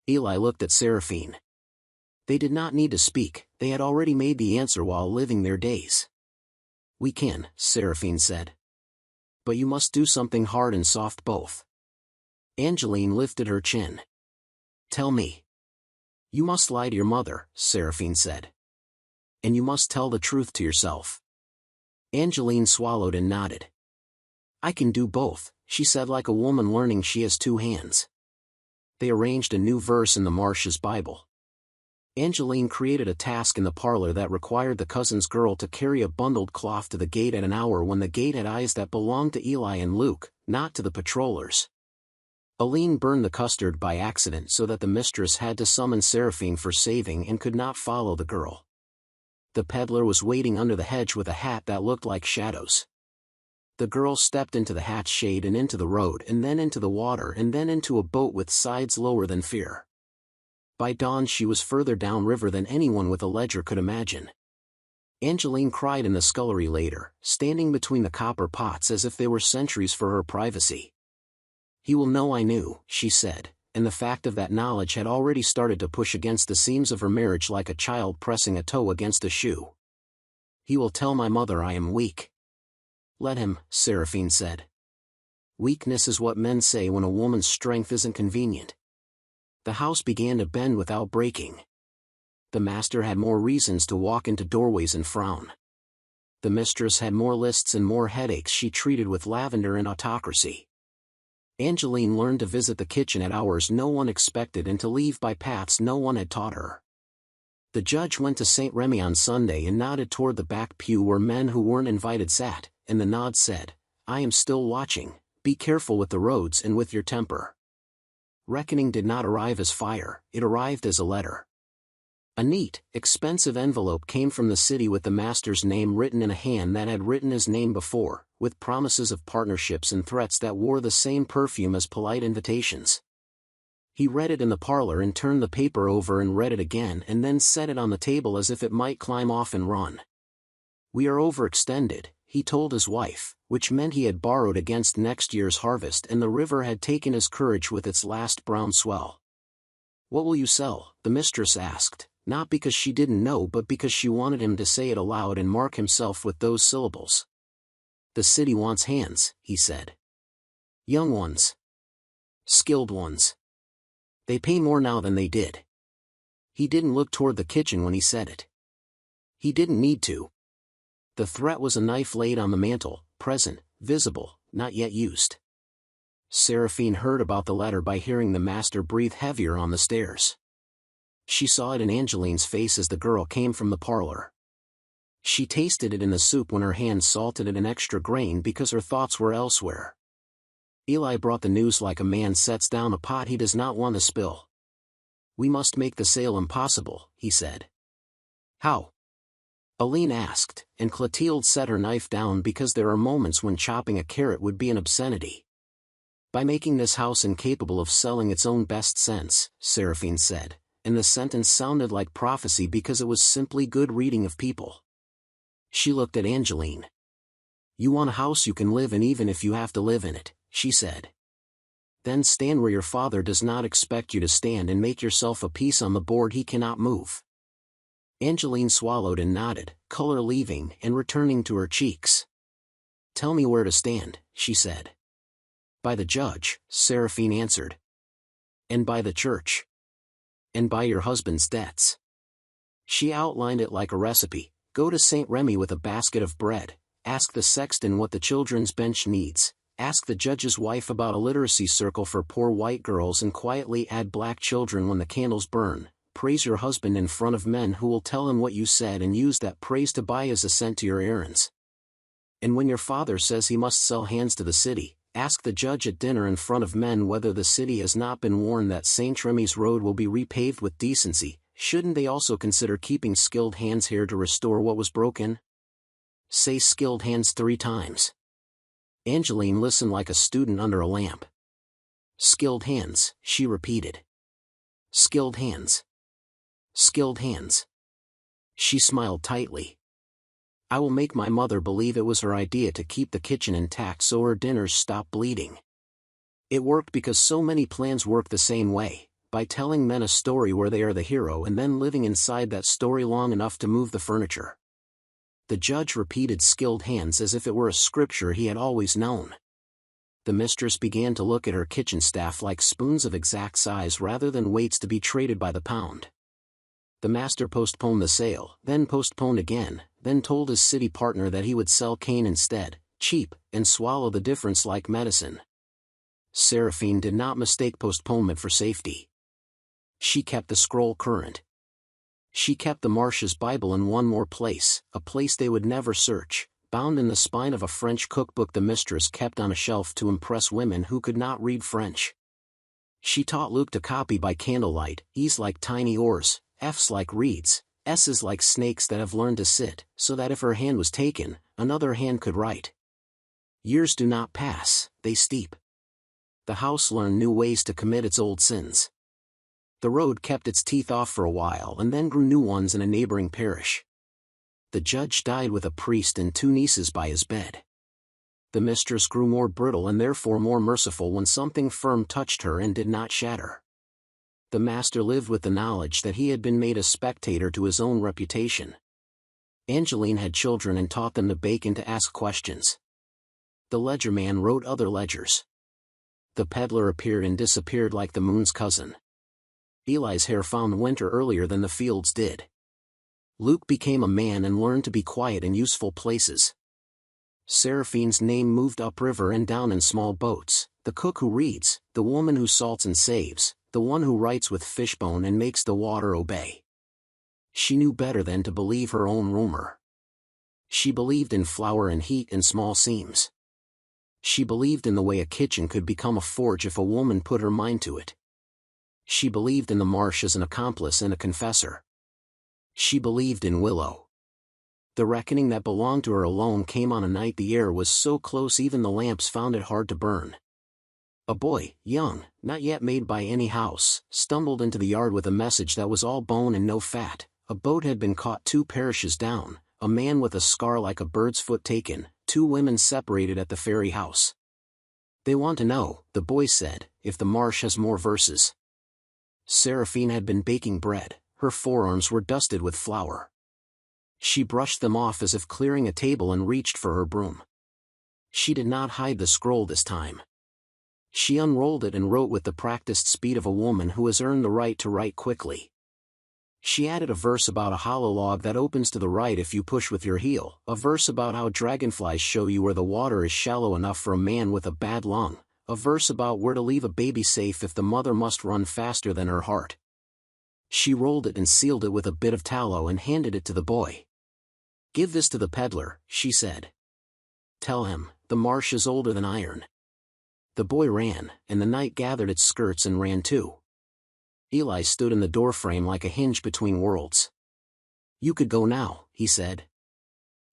Eli looked at Seraphine. They did not need to speak, they had already made the answer while living their days. We can, Seraphine said. But you must do something hard and soft both. Angeline lifted her chin. Tell me. You must lie to your mother, Seraphine said. And you must tell the truth to yourself. Angeline swallowed and nodded. I can do both, she said like a woman learning she has 2 hands. They arranged a new verse in the Marsh's Bible. Angeline created a task in the parlor that required the cousin's girl to carry a bundled cloth to the gate at an hour when the gate had eyes that belonged to Eli and Luke, not to the patrollers. Aline burned the custard by accident so that the mistress had to summon Seraphine for saving and could not follow the girl. The peddler was waiting under the hedge with a hat that looked like shadows. The girl stepped into the hat's shade and into the road and then into the water and then into a boat with sides lower than fear. By dawn she was further downriver than anyone with a ledger could imagine. Angeline cried in the scullery later, standing between the copper pots as if they were sentries for her privacy. He will know I knew, she said, and the fact of that knowledge had already started to push against the seams of her marriage like a child pressing a toe against a shoe. He will tell my mother I am weak. Let him, Seraphine said. Weakness is what men say when a woman's strength isn't convenient. The house began to bend without breaking. The master had more reasons to walk into doorways and frown. The mistress had more lists and more headaches she treated with lavender and autocracy. Angeline learned to visit the kitchen at hours no one expected and to leave by paths no one had taught her. The judge went to St. Remy on Sunday and nodded toward the back pew where men who weren't invited sat, and the nod said, I am still watching, be careful with the roads and with your temper. Reckoning did not arrive as fire, it arrived as a letter. A neat, expensive envelope came from the city with the master's name written in a hand that had written his name before, with promises of partnerships and threats that wore the same perfume as polite invitations. He read it in the parlor and turned the paper over and read it again and then set it on the table as if it might climb off and run. We are overextended, he told his wife, which meant he had borrowed against next year's harvest and the river had taken his courage with its last brown swell. "What will you sell?" the mistress asked, not because she didn't know but because she wanted him to say it aloud and mark himself with those syllables. "The city wants hands," he said. "Young ones. Skilled ones. They pay more now than they did." He didn't look toward the kitchen when he said it. He didn't need to. The threat was a knife laid on the mantel, present, visible, not yet used. Seraphine heard about the letter by hearing the master breathe heavier on the stairs. She saw it in Angeline's face as the girl came from the parlor. She tasted it in the soup when her hands salted it an extra grain because her thoughts were elsewhere. Eli brought the news like a man sets down a pot he does not want to spill. "We must make the sale impossible," he said. "How?" Aline asked, and Clotilde set her knife down because there are moments when chopping a carrot would be an obscenity. "By making this house incapable of selling its own best scents," Seraphine said, and the sentence sounded like prophecy because it was simply good reading of people. She looked at Angeline. "You want a house you can live in even if you have to live in it," she said. "Then stand where your father does not expect you to stand and make yourself a piece on the board he cannot move." Angeline swallowed and nodded, color leaving and returning to her cheeks. "Tell me where to stand," she said. "By the judge," Seraphine answered. "And by the church. And by your husband's debts." She outlined it like a recipe. "Go to St. Remy with a basket of bread, ask the sexton what the children's bench needs, ask the judge's wife about a literacy circle for poor white girls and quietly add black children when the candles burn. Praise your husband in front of men who will tell him what you said and use that praise to buy his assent to your errands. And when your father says he must sell hands to the city, ask the judge at dinner in front of men whether the city has not been warned that St. Remy's road will be repaved with decency. Shouldn't they also consider keeping skilled hands here to restore what was broken? Say skilled hands 3 times. Angeline listened like a student under a lamp. "Skilled hands," she repeated. "Skilled hands. Skilled hands." She smiled tightly. "I will make my mother believe it was her idea to keep the kitchen intact so her dinners stop bleeding. It worked because so many plans work the same way, by telling men a story where they are the hero and then living inside that story long enough to move the furniture." The judge repeated skilled hands as if it were a scripture he had always known. The mistress began to look at her kitchen staff like spoons of exact size rather than weights to be traded by the pound. The master postponed the sale, then postponed again, then told his city partner that he would sell cane instead, cheap, and swallow the difference like medicine. Seraphine did not mistake postponement for safety. She kept the scroll current. She kept the Marsh's Bible in one more place, a place they would never search, bound in the spine of a French cookbook the mistress kept on a shelf to impress women who could not read French. She taught Luke to copy by candlelight, E's like tiny oars, F's like reeds, S's like snakes that have learned to sit, so that if her hand was taken, another hand could write. Years do not pass, they steep. The house learned new ways to commit its old sins. The road kept its teeth off for a while and then grew new ones in a neighboring parish. The judge died with a priest and 2 nieces by his bed. The mistress grew more brittle and therefore more merciful when something firm touched her and did not shatter. The master lived with the knowledge that he had been made a spectator to his own reputation. Angeline had children and taught them to bake and to ask questions. The ledger man wrote other ledgers. The peddler appeared and disappeared like the moon's cousin. Eli's hair found winter earlier than the fields did. Luke became a man and learned to be quiet in useful places. Seraphine's name moved upriver and down in small boats, the cook who reads, the woman who salts and saves, the one who writes with fishbone and makes the water obey. She knew better than to believe her own rumor. She believed in flour and heat and small seams. She believed in the way a kitchen could become a forge if a woman put her mind to it. She believed in the Marsh as an accomplice and a confessor. She believed in Willow. The reckoning that belonged to her alone came on a night the air was so close even the lamps found it hard to burn. A boy, young, not yet made by any house, stumbled into the yard with a message that was all bone and no fat. A boat had been caught 2 parishes down, a man with a scar like a bird's foot taken, two women separated at the ferry house. They want to know, the boy said, if the marsh has more verses. Seraphine had been baking bread, her forearms were dusted with flour. She brushed them off as if clearing a table and reached for her broom. She did not hide the scroll this time. She unrolled it and wrote with the practiced speed of a woman who has earned the right to write quickly. She added a verse about a hollow log that opens to the right if you push with your heel, a verse about how dragonflies show you where the water is shallow enough for a man with a bad lung, a verse about where to leave a baby safe if the mother must run faster than her heart. She rolled it and sealed it with a bit of tallow and handed it to the boy. "Give this to the peddler," she said. "Tell him, the marsh is older than iron." The boy ran, and the night gathered its skirts and ran too. Eli stood in the doorframe like a hinge between worlds. "You could go now," he said.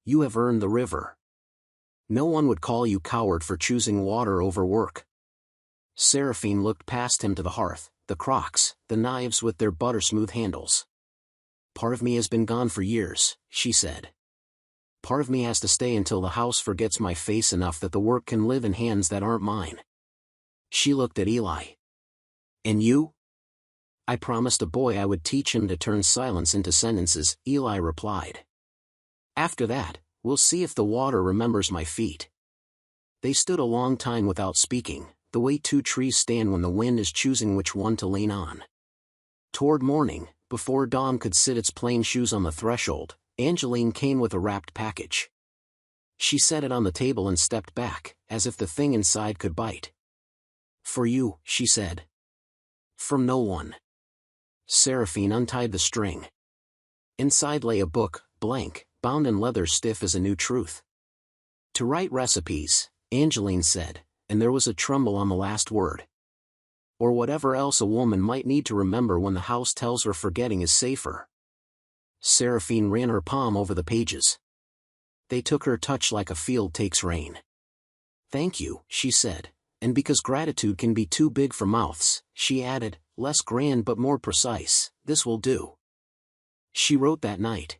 "You have earned the river. No one would call you coward for choosing water over work." Seraphine looked past him to the hearth, the crocks, the knives with their butter-smooth handles. "Part of me has been gone for years," she said. "Part of me has to stay until the house forgets my face enough that the work can live in hands that aren't mine." She looked at Eli. "And you?" "I promised a boy I would teach him to turn silence into sentences," Eli replied. "After that, we'll see if the water remembers my feet." They stood a long time without speaking, the way two trees stand when the wind is choosing which one to lean on. Toward morning, before dawn could sit its plain shoes on the threshold, Angeline came with a wrapped package. She set it on the table and stepped back, as if the thing inside could bite. "For you," she said. "From no one." Seraphine untied the string. Inside lay a book, blank, bound in leather stiff as a new truth. "To write recipes," Angeline said, and there was a tremble on the last word. "Or whatever else a woman might need to remember when the house tells her forgetting is safer." Seraphine ran her palm over the pages. They took her touch like a field takes rain. "Thank you," she said, and because gratitude can be too big for mouths, she added, less grand but more precise, "This will do." She wrote that night.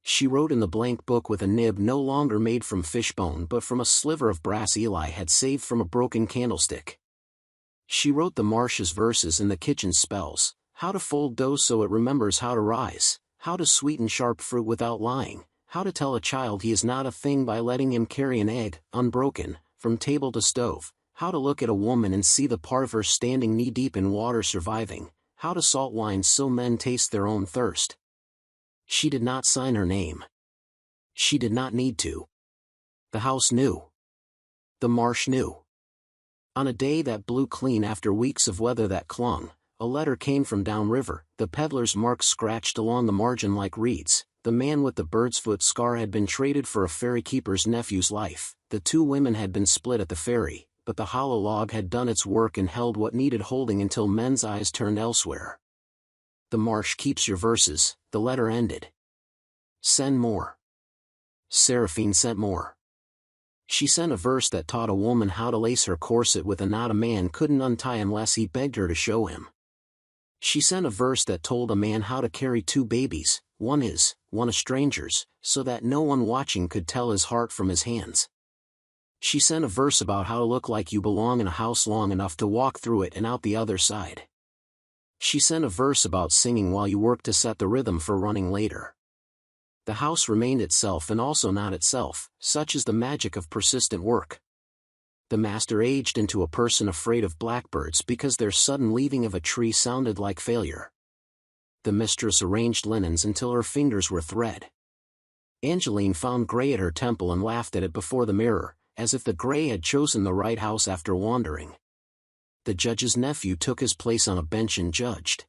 She wrote in the blank book with a nib no longer made from fishbone but from a sliver of brass Eli had saved from a broken candlestick. She wrote the marsh's verses and the kitchen spells, how to fold dough so it remembers how to rise, how to sweeten sharp fruit without lying, how to tell a child he is not a thing by letting him carry an egg, unbroken, from table to stove, how to look at a woman and see the part of her standing knee-deep in water surviving, how to salt wine so men taste their own thirst. She did not sign her name. She did not need to. The house knew. The marsh knew. On a day that blew clean after weeks of weather that clung, a letter came from downriver, the peddler's marks scratched along the margin like reeds. The man with the bird's foot scar had been traded for a ferry keeper's nephew's life. The two women had been split at the ferry, but the hollow log had done its work and held what needed holding until men's eyes turned elsewhere. "The marsh keeps your verses," the letter ended. "Send more." Seraphine sent more. She sent a verse that taught a woman how to lace her corset with a knot a man couldn't untie unless he begged her to show him. She sent a verse that told a man how to carry two babies, one his, one a stranger's, so that no one watching could tell his heart from his hands. She sent a verse about how to look like you belong in a house long enough to walk through it and out the other side. She sent a verse about singing while you work to set the rhythm for running later. The house remained itself and also not itself, such is the magic of persistent work. The master aged into a person afraid of blackbirds because their sudden leaving of a tree sounded like failure. The mistress arranged linens until her fingers were thread. Angeline found gray at her temple and laughed at it before the mirror, as if the gray had chosen the right house after wandering. The judge's nephew took his place on a bench and judged.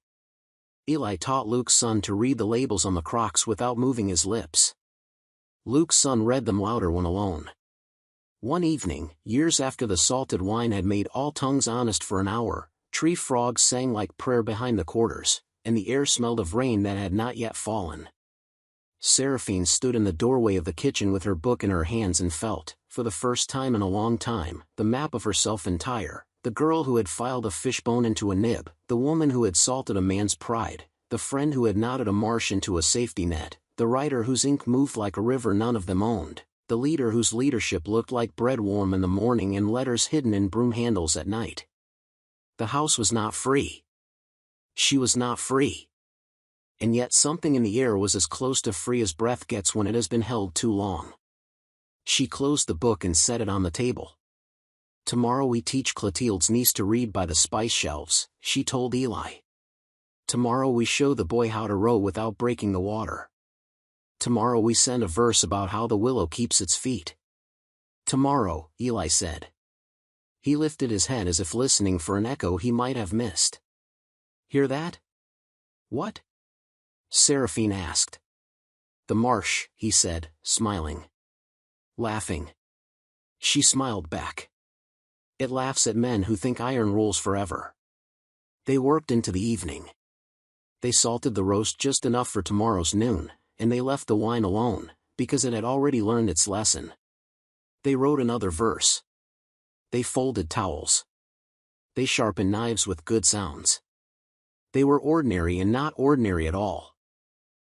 Eli taught Luke's son to read the labels on the crocks without moving his lips. Luke's son read them louder when alone. One evening, years after the salted wine had made all tongues honest for an hour, tree frogs sang like prayer behind the quarters, and the air smelled of rain that had not yet fallen. Seraphine stood in the doorway of the kitchen with her book in her hands and felt, for the first time in a long time, the map of herself entire, the girl who had filed a fishbone into a nib, the woman who had salted a man's pride, the friend who had knotted a marsh into a safety net, the writer whose ink moved like a river none of them owned, the leader whose leadership looked like bread warm in the morning and letters hidden in broom handles at night. The house was not free. She was not free. And yet something in the air was as close to free as breath gets when it has been held too long. She closed the book and set it on the table. Tomorrow we teach Clotilde's niece to read by the spice shelves, she told Eli. Tomorrow we show the boy how to row without breaking the water. Tomorrow we send a verse about how the willow keeps its feet. Tomorrow, Eli said. He lifted his head as if listening for an echo he might have missed. Hear that? What? Seraphine asked. The marsh, he said, smiling. Laughing. She smiled back. It laughs at men who think iron rules forever. They worked into the evening. They salted the roast just enough for tomorrow's noon, and they left the wine alone, because it had already learned its lesson. They wrote another verse. They folded towels. They sharpened knives with good sounds. They were ordinary and not ordinary at all.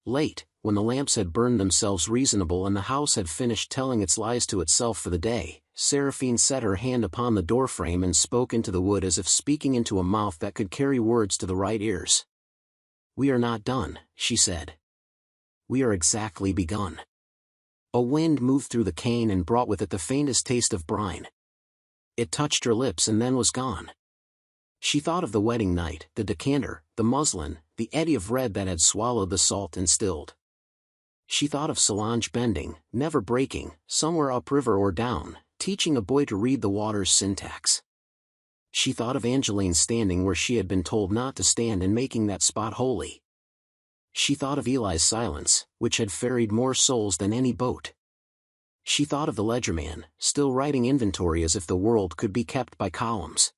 Late, when the lamps had burned themselves reasonable and the house had finished telling its lies to itself for the day, Seraphine set her hand upon the doorframe and spoke into the wood as if speaking into a mouth that could carry words to the right ears. We are not done, she said. We are exactly begun. A wind moved through the cane and brought with it the faintest taste of brine. It touched her lips and then was gone. She thought of the wedding night, the decanter, the muslin, the eddy of red that had swallowed the salt and stilled. She thought of Solange bending, never breaking, somewhere upriver or down, teaching a boy to read the water's syntax. She thought of Angeline standing where she had been told not to stand and making that spot holy. She thought of Eli's silence, which had ferried more souls than any boat. She thought of the ledgerman, still writing inventory as if the world could be kept by columns.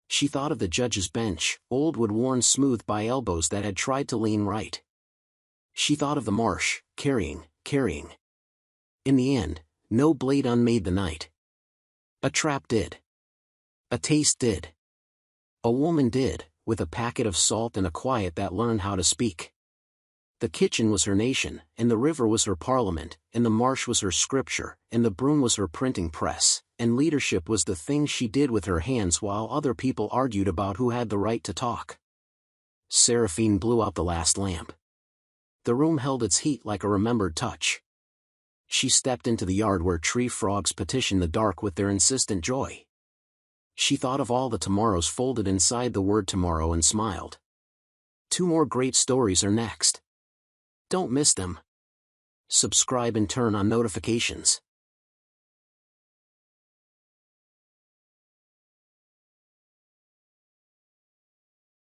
She thought of the judge's bench, old wood worn smooth by elbows that had tried to lean right. She thought of the marsh, carrying. In the end, no blade unmade the night. A trap did. A taste did. A woman did, with a packet of salt and a quiet that learned how to speak. The kitchen was her nation, and the river was her parliament, and the marsh was her scripture, and the broom was her printing press, and leadership was the thing she did with her hands while other people argued about who had the right to talk. Seraphine blew out the last lamp. The room held its heat like a remembered touch. She stepped into the yard where tree frogs petitioned the dark with their insistent joy. She thought of all the tomorrows folded inside the word tomorrow and smiled. 2 more great stories are next. Don't miss them. Subscribe and turn on notifications.